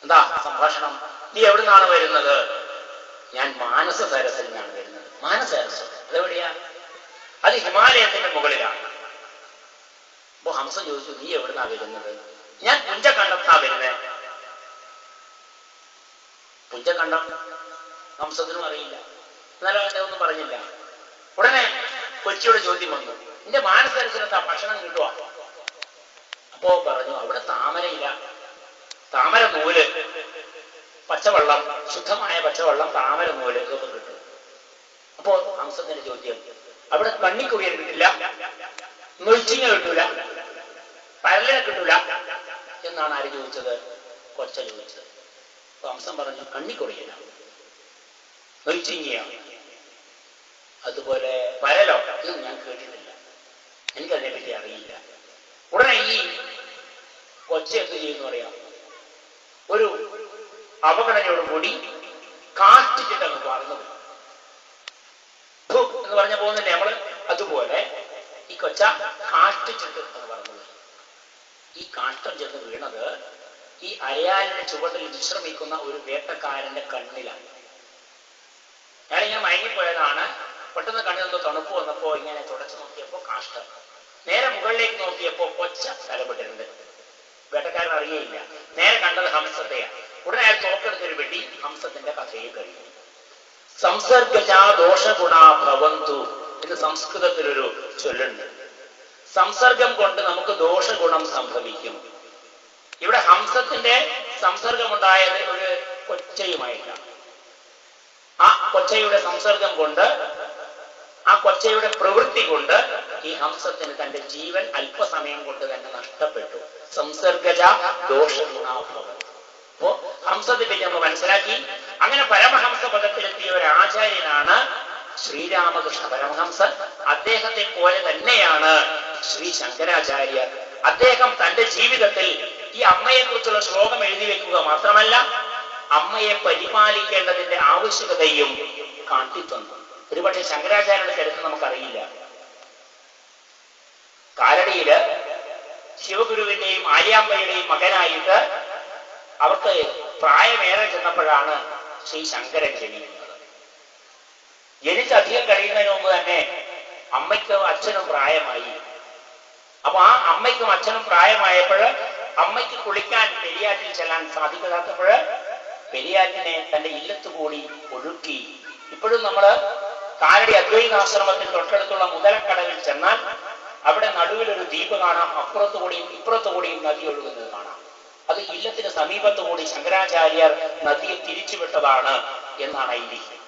Speaker 1: എന്താ സംഭാഷണം? നീ എവിടുന്നാണ് വരുന്നത്? ഞാൻ മാനസ സരസിൽ നിന്നാണ് വരുന്നത്. മാനസ സരസ് അതെവിടെയാ? അത് ഹിമാലയത്തിന്റെ മുകളിലാണ്. അപ്പൊ ഹംസ ചോദിച്ചു, നീ എവിടുന്നാ വരുന്നത്? ഞാൻ പുഞ്ചകണ്ഠത്താ വരുന്നത്. പുഞ്ചകണ്ഠം ഹംസത്തിനും അറിയില്ല, എന്നാലും അവന്റെ ഒന്നും പറഞ്ഞില്ല. ഉടനെ കൊച്ചിയുടെ ചോദ്യം വന്നു, നിന്റെ മാനസ സരസിൽ എന്താ ഭക്ഷണം കിട്ടുക? അപ്പോ പറഞ്ഞു, അവിടെ താമരയില്ല, താമര നൂല്, പച്ചവെള്ളം, ശുദ്ധമായ പച്ചവെള്ളം, താമര നൂല് ഇതൊക്കെ കിട്ടും. അപ്പോ ഹംസത്തിന്റെ ചോദ്യം, അവിടെ കണ്ണിക്കുറിയൻ കിട്ടില്ല, നൊച്ചിങ്ങ കിട്ടൂല, പരലിനെ കിട്ടൂല എന്നാണ് ആര് ചോദിച്ചത്? കൊച്ച ചോദിച്ചത്. അപ്പൊ ഹംസം പറഞ്ഞു, കണ്ണിക്കുറിയനാണ്, നൊച്ചിങ്ങയാണ്, അതുപോലെ പരലോ ഇത് ഞാൻ കേട്ടിട്ടില്ല, എനിക്കതിനെ പറ്റി അറിയില്ല. ഉടനെ ഈ കൊച്ച എന്ത് ചെയ്യുന്നു അറിയാം? ഒരു അവഗണനയോട് കൂടി കാഷ്ടിച്ചിട്ടങ്ങ് പറന്നു എന്ന് പറഞ്ഞ പോകുന്നില്ലേ നമ്മള്, അതുപോലെ ഈ കൊച്ച കാഷ്ടിച്ചിട്ട് എന്ന് പറഞ്ഞത്. ഈ കാഷ്ടം ചെന്ന് വീണത് ഈ അരയാലിന്റെ ചുവട്ടിൽ വിശ്രമിക്കുന്ന ഒരു വേട്ടക്കാരന്റെ കണ്ണിലാണ്. ഞാനിങ്ങനെ മയങ്ങിപ്പോയതാണ്. പെട്ടെന്ന് കണ്ണിൽ തണുപ്പ് വന്നപ്പോ ഇങ്ങനെ തുടച്ചു നോക്കിയപ്പോ കാഷ്ടം, നേരെ മുകളിലേക്ക് നോക്കിയപ്പോ കൊച്ച സ്ഥലപ്പെട്ടിട്ടുണ്ട്. വേട്ടക്കാരൻ അറിയയില്ല, നേരെ കണ്ടത് ഹംസത്തെയാണ്. ഉടനെ അയാൾ തോക്കെടുത്തൊരു വെടി ഹംസത്തിന്റെ കഥയെ കഴിയും. സംസർഗജാ ദോഷഗുണാ ഭവന്തു എന്ന് സംസ്കൃതത്തിലൊരു ചൊല്ലുണ്ട്. സംസർഗം കൊണ്ട് നമുക്ക് ദോഷഗുണം സംഭവിക്കും. ഇവിടെ ഹംസത്തിന്റെ സംസർഗമുണ്ടായത് ഒരു കൊച്ചയുമായിട്ടാണ്. ആ കൊച്ചയുടെ സംസർഗം കൊണ്ട്, ആ കൊച്ചയുടെ പ്രവൃത്തി കൊണ്ട് ഈ ഹംസത്തിന് തന്റെ ജീവൻ അല്പസമയം കൊണ്ട് തന്നെ നഷ്ടപ്പെട്ടു. സംസർഗജ ദോഷഗുണാഭവം. അപ്പോ ഹംസത്തെ പറ്റി നമ്മൾ മനസ്സിലാക്കി. അങ്ങനെ പരമഹംസ പദത്തിലെത്തിയ ഒരു ആചാര്യനാണ് ശ്രീരാമകൃഷ്ണ പരമഹംസൻ. അദ്ദേഹത്തെ പോലെ തന്നെയാണ് ശ്രീ ശങ്കരാചാര്യർ. അദ്ദേഹം തന്റെ ജീവിതത്തിൽ ഈ അമ്മയെ കുറിച്ചുള്ള ശ്ലോകം എഴുതി വെക്കുക മാത്രമല്ല, അമ്മയെ പരിപാലിക്കേണ്ടതിന്റെ ആവശ്യകതയും കാട്ടിത്തന്നു. ഒരുപക്ഷെ ശങ്കരാചാര്യരുടെ ചരിത്രം നമുക്കറിയില്ല. കാലടിയില് ശിവഗുരുവിന്റെയും ആര്യാമ്പയുടെയും മകനായിട്ട് അവർക്ക് പ്രായമേറെ ചെന്നപ്പോഴാണ് ശ്രീ ശങ്കരൻ ജനിക്കുന്നത്. ജനിച്ചധികം കഴിയുന്നതിന് മുമ്പ് തന്നെ അമ്മയ്ക്കും അച്ഛനും പ്രായമായി. അപ്പൊ ആ അമ്മയ്ക്കും അച്ഛനും പ്രായമായപ്പോൾ അമ്മയ്ക്ക് കുളിക്കാൻ പെരിയാറ്റിൽ ചെല്ലാൻ സാധിക്കാത്തപ്പോൾ പെരിയാറ്റിനെ തന്റെ ഇല്ലത്തുകൂടി ഒഴുക്കി. ഇപ്പോഴും നമ്മള് കാലടി അദ്വൈതാശ്രമത്തിന് തൊട്ടടുത്തുള്ള മുതലക്കടവിൽ ചെന്നാൽ അവിടെ നടുവിലൊരു ദ്വീപ് കാണാം. അപ്പുറത്തുകൂടിയും ഇപ്പുറത്തുകൂടിയും നദി ഒഴുകുന്നത് കാണാം. അത് ഇല്ലത്തിന് സമീപത്തുകൂടി ശങ്കരാചാര്യർ നദിയെ തിരിച്ചുവിട്ടതാണ് എന്നാണ് ഐതിഹ്യം.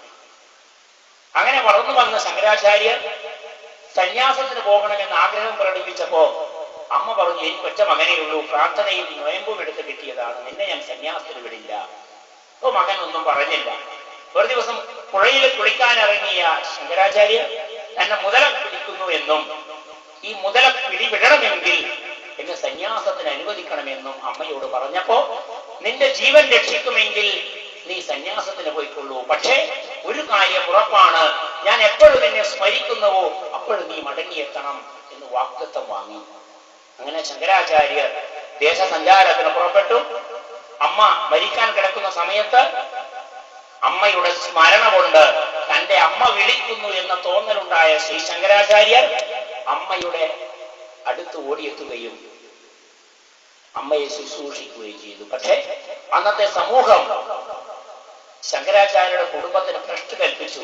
Speaker 1: അങ്ങനെ വളർന്നു വന്ന ശങ്കരാചാര്യർ സന്യാസത്തിന് പോകണമെന്ന് ആഗ്രഹം പ്രകടിപ്പിച്ചപ്പോ അമ്മ പറഞ്ഞു, എനിക്ക് ഒറ്റ മകനേ ഉള്ളൂ, പ്രാർത്ഥനയും നോയമ്പും എടുത്ത് കിട്ടിയതാണ്, നിന്നെ ഞാൻ സന്യാസത്തിന് വിടില്ല. അപ്പൊ മകൻ ഒന്നും പറഞ്ഞില്ല. ഒരു ദിവസം പുഴയിൽ കുളിക്കാനിറങ്ങിയ ശങ്കരാചാര്യർ തന്നെ മുതല പിടിക്കുന്നു എന്നും ഈ മുതല പിടിവിടണമെങ്കിൽ എന്നെ സന്യാസത്തിന് അനുവദിക്കണമെന്നും അമ്മയോട് പറഞ്ഞപ്പോ, നിന്റെ ജീവൻ രക്ഷിക്കുമെങ്കിൽ നീ സന്യാസത്തിന് പോയിക്കൊള്ളൂ, പക്ഷേ ഒരു കാര്യം ഉറപ്പാണ്, ഞാൻ എപ്പോഴും നിന്നെ സ്മരിക്കുന്നുവോ അപ്പോഴും നീ മടങ്ങിയെത്തണം എന്ന് വാഗ്ദത്തം വാങ്ങി. അങ്ങനെ ശങ്കരാചാര്യർ ദേശസഞ്ചാരത്തിന് പുറപ്പെട്ടു. അമ്മ മരിക്കാൻ കിടക്കുന്ന സമയത്ത് അമ്മയുടെ സ്മരണ കൊണ്ട് തന്റെ അമ്മ വിളിക്കുന്നു എന്ന തോന്നലുണ്ടായ ശ്രീ ശങ്കരാചാര്യർ അമ്മയുടെ അടുത്ത് ഓടിയെത്തുകയും അമ്മയെ ശുശ്രൂഷിക്കുകയും ചെയ്തു. പക്ഷേ അന്നത്തെ സമൂഹം ശങ്കരാചാര്യരുടെ കുടുംബത്തിന് ഭ്രഷ്ട് കൽപ്പിച്ചു.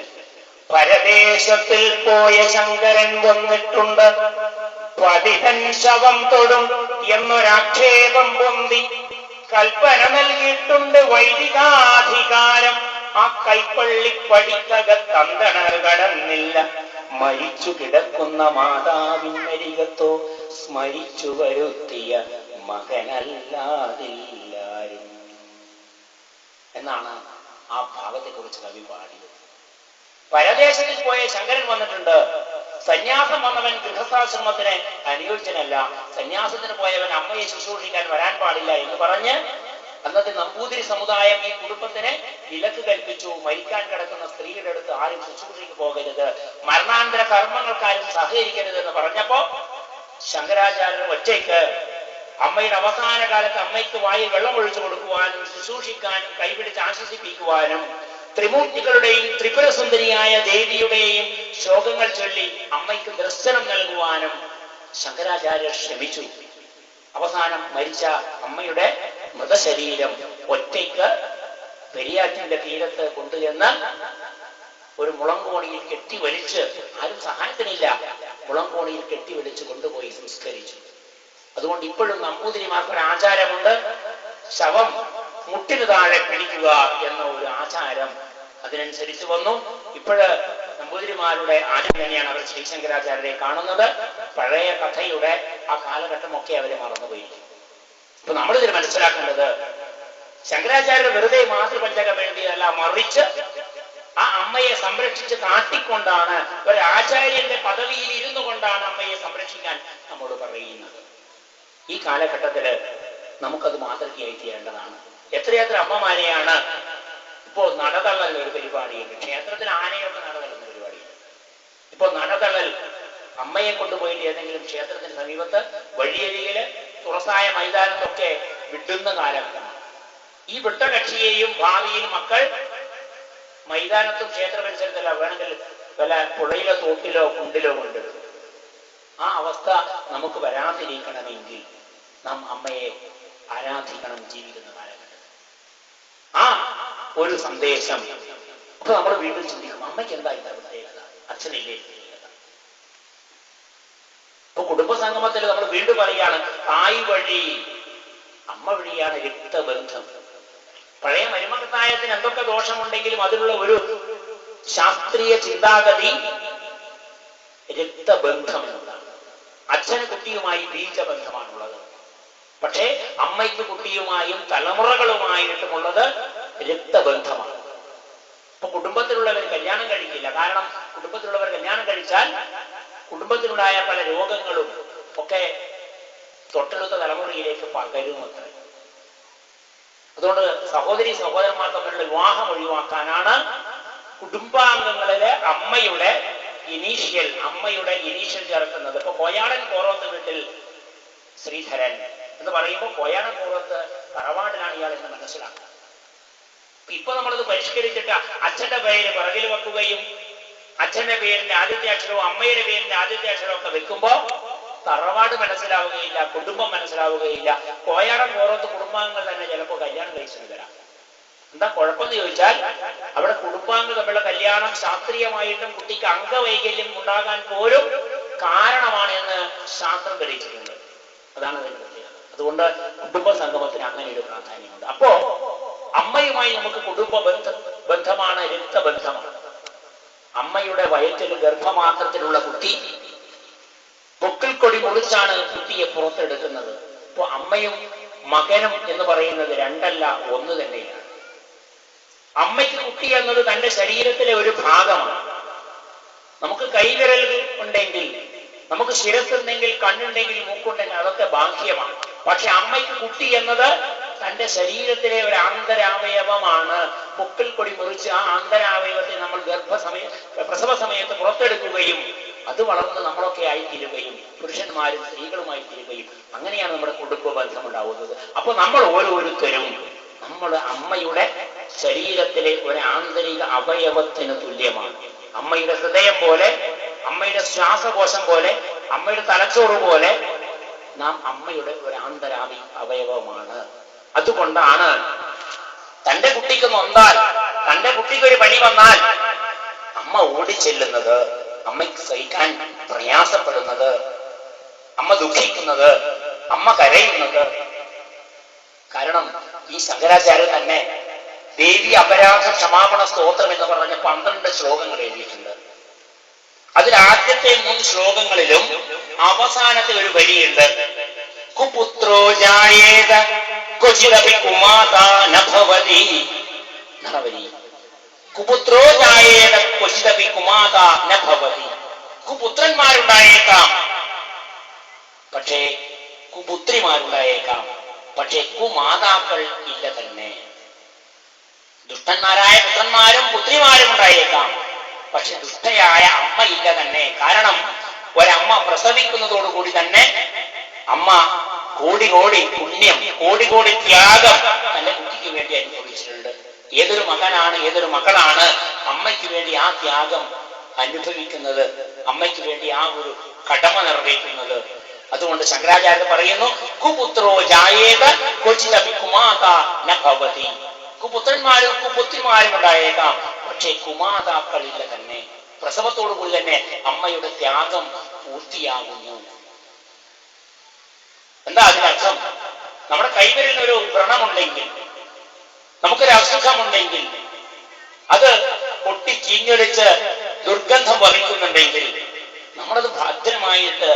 Speaker 1: പരദേശത്തിൽ പോയ ശങ്കരൻ വന്നിട്ടുണ്ട്, പതിതൻ ശവം തൊടും എന്നൊരാക്ഷേപം പൊന്തി കൽപ്പന നൽകിയിട്ടുണ്ട് വൈദികാധികാരം. ആ കൈപ്പള്ളി പടിക്കകത്തന്തണർ കടന്നില്ല, മരിച്ചു കിടക്കുന്ന മാതാവിനരികത്തോ സ്മരിച്ചു വരുത്തിയ മകനല്ലാതില്ലാരും എന്നാണ് ആ ഭാഗത്തെ കുറിച്ച് കവി പാടിയത്. പരദേശത്തിൽ പോയ ശങ്കരൻ വന്നിട്ടുണ്ട്. സന്യാസം വന്നവൻ ഗൃഹസ്ഥാശ്രമത്തിന് അനുയോജ്യനല്ല, സന്യാസത്തിന് പോയവൻ അമ്മയെ ശുശ്രൂഷിക്കാൻ വരാൻ പാടില്ല എന്ന് പറഞ്ഞ് അന്നത്തെ നമ്പൂതിരി സമുദായം ഈ കുടുംബത്തിന് വിലക്ക് കൽപ്പിച്ചു. മരിക്കാൻ കിടക്കുന്ന സ്ത്രീയുടെ അടുത്ത് ആരും ശുശ്രൂഷയ്ക്ക് പോകരുത്, മരണാന്തര കർമ്മങ്ങൾക്കാരും സഹകരിക്കരുത് എന്ന് പറഞ്ഞപ്പോ ശങ്കരാചാര്യർ ഒറ്റയ്ക്ക് അമ്മയുടെ അവസാന കാലത്ത് അമ്മയ്ക്ക് വായിൽ വെള്ളം ഒഴിച്ചു കൊടുക്കുവാനും ശുശ്രൂഷിക്കാനും കൈപിടിച്ച് ആശ്വസിപ്പിക്കുവാനും ത്രിമൂർത്തികളുടെയും ത്രിപുരസുന്ദരിയായ ദേവിയുടെയും ശ്ലോകങ്ങൾ ചൊല്ലി അമ്മയ്ക്ക് ദർശനം നൽകുവാനും ശങ്കരാചാര്യർ ശ്രമിച്ചു. അവസാനം മരിച്ച അമ്മയുടെ മൃതശരീരം ഒറ്റയ്ക്ക് പെരിയാറ്റിന്റെ തീരത്ത് കൊണ്ടുചെന്ന് ഒരു മുളങ്കോണിയിൽ കെട്ടിവലിച്ച്, ആരും സഹായത്തിനില്ല, മുളങ്കോണിയിൽ കെട്ടിവലിച്ച് കൊണ്ടുപോയി സംസ്കരിച്ചു. അതുകൊണ്ട് ഇപ്പോഴും നമ്പൂതിരിമാർക്കൊരു ആചാരമുണ്ട്, ശവം മുട്ടിന് താഴെ പിടിക്കുക എന്ന ഒരു ആചാരം അതിനനുസരിച്ച് വന്നു. ഇപ്പോഴ് നമ്പൂതിരിമാരുടെ ആചാരം തന്നെയാണ് അവർ ശ്രീശങ്കരാചാര്യരെ കാണുന്നത്. പഴയ കഥയുടെ ആ കാലഘട്ടമൊക്കെ അവരെ മറന്നുപോയിരിക്കും. ഇപ്പൊ നമ്മളിതിൽ മനസ്സിലാക്കേണ്ടത്, ശങ്കരാചാര്യർ വെറുതെ മാതൃപഞ്ചകം എഴുതിയതല്ല, മറിച്ച് ആ അമ്മയെ സംരക്ഷിച്ച് കാട്ടിക്കൊണ്ടാണ്, ഒരു ആചാര്യന്റെ പദവിയിൽ ഇരുന്നു കൊണ്ടാണ് അമ്മയെ സംരക്ഷിക്കാൻ നമ്മോട് പറയുന്നത്. ഈ കാലഘട്ടത്തില് നമുക്കത് മാതൃകയായി തീരേണ്ടതാണ്. എത്രയെത്ര അമ്മമാരെയാണ് ഇപ്പോ നടതള്ളൽ ഒരു പരിപാടിയുണ്ട്, ക്ഷേത്രത്തിൽ ആനയൊക്കെ നടതള്ളുന്ന പരിപാടിയുണ്ട്. ഇപ്പോ നടതള്ളൽ അമ്മയെ കൊണ്ടുപോയിട്ട് ഏതെങ്കിലും ക്ഷേത്രത്തിന് സമീപത്ത് വഴിയരികില് തുറസായ മൈതാനത്തൊക്കെ വിടുന്ന കാലഘട്ടമാണ്. ഈ വിട്ട കക്ഷിയെയും ഭാവിയിൽ മക്കൾ മൈതാനത്തും ക്ഷേത്ര പരിസരത്തല്ല, വേണമെങ്കിൽ വല്ല പുഴയിലോ തോട്ടിലോ കുണ്ടിലോ കൊണ്ടിടും. ആ അവസ്ഥ നമുക്ക് വരാതിരിക്കണമെങ്കിൽ നാം അമ്മയെ ആരാധിക്കണം ജീവിക്കുന്ന കാലഘട്ടത്തിൽ. ഒരു സന്ദേശം. അപ്പൊ നമ്മൾ വീണ്ടും ചിന്തിക്കും, അമ്മയ്ക്ക് എന്താ ഇത്ര പ്രത്യേകത, അച്ഛനില്ലേ പ്രത്യേകത? അപ്പൊ കുടുംബ സംഗമത്തിൽ നമ്മൾ വീണ്ടും പറയുകയാണ്, തായ് വഴി, അമ്മ വഴിയാണ് രക്തബന്ധം. പഴയ മരുമക്കത്തായത്തിന് എന്തൊക്കെ ദോഷമുണ്ടെങ്കിലും അതിനുള്ള ഒരു ശാസ്ത്രീയ ചിന്താഗതി രക്തബന്ധം എന്നതാണ്. അച്ഛന് കുട്ടിയുമായി ബീജബന്ധമാണുള്ളത്. പക്ഷേ അമ്മയ്ക്ക് കുട്ടിയുമായും തലമുറകളുമായിട്ടുമുള്ളത് രക്തബന്ധമാണ്. ഇപ്പൊ കുടുംബത്തിലുള്ളവർ കല്യാണം കഴിക്കില്ല. കാരണം കുടുംബത്തിലുള്ളവർ കല്യാണം കഴിച്ചാൽ കുടുംബത്തിലുണ്ടായ പല രോഗങ്ങളും ഒക്കെ തൊട്ടടുത്ത തലമുറയിലേക്ക് പകരുമത്രേ. അതുകൊണ്ട് സഹോദരി സഹോദരന്മാർ തമ്മിലുള്ള വിവാഹം ഒഴിവാക്കാനാണ് കുടുംബാംഗങ്ങളിലെ അമ്മയുടെ ഇനീഷ്യൽ ചേർക്കുന്നത്. ഇപ്പൊ കോയാടൻ കോറോത്ത് വീട്ടിൽ ശ്രീധരൻ എന്ന് പറയുമ്പോൾ കോയാടൻ കോറോത്ത് തറവാടിനാണ് ഇയാൾ എന്ന് മനസ്സിലാക്കുക. ഇപ്പൊ നമ്മളത് പരിഷ്കരിച്ചിട്ട് അച്ഛന്റെ പേര് പിറകിൽ വെക്കുകയും അച്ഛന്റെ പേരിന്റെ ആദ്യത്തെ അക്ഷരവും അമ്മയുടെ പേരിന്റെ ആദ്യത്തെ അക്ഷരവും ഒക്കെ വെക്കുമ്പോ തറവാട് മനസ്സിലാവുകയില്ല, കുടുംബം മനസ്സിലാവുകയില്ല. കോയാടൻ കോറോത്ത് കുടുംബാംഗങ്ങൾ തന്നെ ചിലപ്പോൾ കല്യാണം കഴിച്ചു വരാം. എന്താ കുഴപ്പമെന്ന് ചോദിച്ചാൽ അവിടെ കുടുംബാംഗങ്ങൾ തമ്മിലുള്ള കല്യാണം ശാസ്ത്രീയമായിട്ടും കുട്ടിക്ക് അംഗവൈകല്യം ഉണ്ടാകാൻ പോലും കാരണമാണ് എന്ന് ശാസ്ത്രം തെളിയിച്ചിട്ടുണ്ട്. അതാണ് അതിന്റെ പ്രത്യേകത. അതുകൊണ്ട് കുടുംബ സംഗമത്തിന് അങ്ങനെ ഒരു പ്രാധാന്യമുണ്ട്. അപ്പോ അമ്മയുമായി നമുക്ക് കുടുംബ ബന്ധമാണ്, രക്തബന്ധമാണ്. അമ്മയുടെ വയറ്റിൽ ഗർഭമാത്രത്തിലുള്ള കുട്ടി പൊക്കിൽ കൊടി മുറിച്ചാണ് കുട്ടിയെ പുറത്തെടുക്കുന്നത്. ഇപ്പൊ അമ്മയും മകനും എന്ന് പറയുന്നത് രണ്ടല്ല, ഒന്ന് തന്നെയാണ്. അമ്മയ്ക്ക് കുട്ടി എന്നത് തന്റെ ശരീരത്തിലെ ഒരു ഭാഗമാണ്. നമുക്ക് കൈവിരലുകൾ ഉണ്ടെങ്കിൽ, നമുക്ക് ശിരസുണ്ടെങ്കിൽ, കണ്ണുണ്ടെങ്കിൽ, മൂക്കുണ്ടെങ്കിൽ, അതൊക്കെ ബാഹ്യമാണ്. പക്ഷെ അമ്മയ്ക്ക് കുട്ടി എന്നത് തന്റെ ശരീരത്തിലെ ഒരു ആന്തരാവയവമാണ്. പൊക്കിൽ കൊടി മുറിച്ച് ആ ആന്തരാവയവത്തെ നമ്മൾ പ്രസവ സമയത്ത് പുറത്തെടുക്കുകയും അത് വളർന്ന് നമ്മളൊക്കെ ആയിത്തീരുകയും പുരുഷന്മാരും സ്ത്രീകളുമായി തീരുകയും അങ്ങനെയാണ് നമ്മുടെ കുടുംബ ബന്ധം ഉണ്ടാവുന്നത്. അപ്പൊ നമ്മൾ ഓരോരുത്തരും നമ്മൾ അമ്മയുടെ ശരീരത്തിലെ ഒരു ആന്തരിക അവയവത്തിന് തുല്യമാണ്. അമ്മയുടെ ഹൃദയം പോലെ, അമ്മയുടെ ശ്വാസകോശം പോലെ, അമ്മയുടെ തലച്ചോറ് പോലെ നാം അമ്മയുടെ ഒരു അവയവമാണ്. അതുകൊണ്ടാണ് തന്റെ കുട്ടിക്ക് നൊന്താൽ, തന്റെ കുട്ടിക്ക് ഒരു പനി വന്നാൽ അമ്മ ഓടിച്ചെല്ലുന്നത്, അമ്മയ്ക്ക് സഹിക്കാൻ പ്രയാസപ്പെടുന്നത്, അമ്മ ദുഃഖിക്കുന്നത്, അമ്മ കരയുന്നത്. കാരണം ഈ ശങ്കരാചാര്യൻ തന്നെ ദേവി അപരാധ ക്ഷമാപണ സ്തോത്രം എന്ന് പറഞ്ഞ 12 ശ്ലോകങ്ങൾ എഴുതിയിട്ടുണ്ട്. അതിൽ ആദ്യത്തെ 3 ശ്ലോകങ്ങളിലും അവസാനത്തെ ഒരു വരിയുണ്ട്, കുപുത്രോ ജായേത ക്വചിദപി കുമാതാ ന ഭവതി. കുപുത്രോ ജായേത ക്വചിദപി കുമാതാ ന ഭവതി. കുപുത്രന്മാരുണ്ടായേക്കാം, പക്ഷേ കുപുത്രിമാരുണ്ടായേക്കാം, പക്ഷേ കുമാതാക്കൾ ഇല്ല തന്നെ. ദുഷ്ടന്മാരായ പുത്രന്മാരും പുത്രിമാരും ഉണ്ടായേക്കാം, പക്ഷെ ദുഷ്ടയായ അമ്മ ഇല്ല തന്നെ. കാരണം ഒരമ്മ പ്രസവിക്കുന്നതോടുകൂടി തന്നെ അമ്മ കോടി കോടി പുണ്യം, കോടി കോടി ത്യാഗം തന്റെ കുട്ടിക്ക് വേണ്ടി അനുഭവിച്ചിട്ടുണ്ട്. ഏതൊരു മകനാണ്, ഏതൊരു മകളാണ് അമ്മയ്ക്ക് വേണ്ടി ആ ത്യാഗം അനുഭവിക്കുന്നത്, അമ്മയ്ക്ക് വേണ്ടി ആ ഒരു കടമ നിറവേറ്റുന്നത്? അതുകൊണ്ട് ശങ്കരാചാര്യർ പറയുന്നു, കുപുത്രോ ജായേത ക്വചിദപി കുമാതാ ന ഭവതി. കുപുത്രന്മാരും കുപുത്രിമാരും ഉണ്ടായേക്കാം, പക്ഷേ കുമാതാക്കളില്ല തന്നെ. പ്രസവത്തോടുകൂടി തന്നെ അമ്മയുടെ ത്യാഗം പൂർത്തിയാകുന്നു. എന്താ അതിനർത്ഥം? നമ്മുടെ കൈവരിൽ ഒരു വ്രണമുണ്ടെങ്കിൽ, നമുക്കൊരു അസുഖമുണ്ടെങ്കിൽ, അത് പൊട്ടി ചീഞ്ഞൊലിച്ച് ദുർഗന്ധം വഹിക്കുന്നുണ്ടെങ്കിൽ നമ്മളത് ഭദ്രമായിട്ട്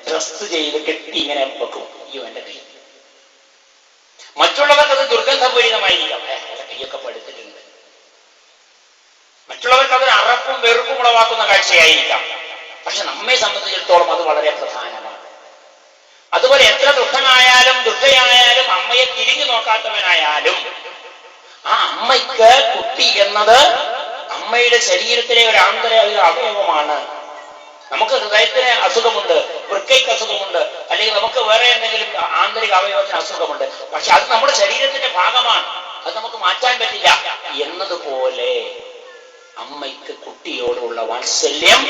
Speaker 1: ഡ്രസ് ചെയ്ത് കെട്ടി ഇങ്ങനെ വെക്കും. ഈ എന്റെ കൈ. മറ്റുള്ളവർക്ക് അത് ദുർഗന്ധപൂരിതമായിരിക്കാം, കൈയൊക്കെ പടുത്തിട്ടുണ്ട്. മറ്റുള്ളവർക്ക് അതിന് അറപ്പും വെറുപ്പും ഉളവാക്കുന്ന കാഴ്ചയായിരിക്കാം. പക്ഷെ നമ്മെ സംബന്ധിച്ചിടത്തോളം അത് വളരെ പ്രധാനമാണ്. അതുപോലെ എത്ര ദുഷ്ടനായാലും ദുഷ്ടയായാലും അമ്മയെ തിരിഞ്ഞു നോക്കാത്തവനായാലും ആ അമ്മയ്ക്ക് കുട്ടി എന്നത് അമ്മയുടെ ശരീരത്തിലെ ഒരു ആന്തരിക അവയവമാണ്. നമുക്ക് ഹൃദയത്തിന് അസുഖമുണ്ട്, വൃക്കയ്ക്ക് അസുഖമുണ്ട്, അല്ലെങ്കിൽ നമുക്ക് വേറെ എന്തെങ്കിലും ആന്തരിക അവയവത്തിന് അസുഖമുണ്ട്. പക്ഷെ അത് നമ്മുടെ ശരീരത്തിന്റെ ഭാഗമാണ്, അത് നമുക്ക് മാറ്റാൻ പറ്റില്ല. എന്നതുപോലെ അമ്മയ്ക്ക് കുട്ടിയോടുള്ള വാത്സല്യം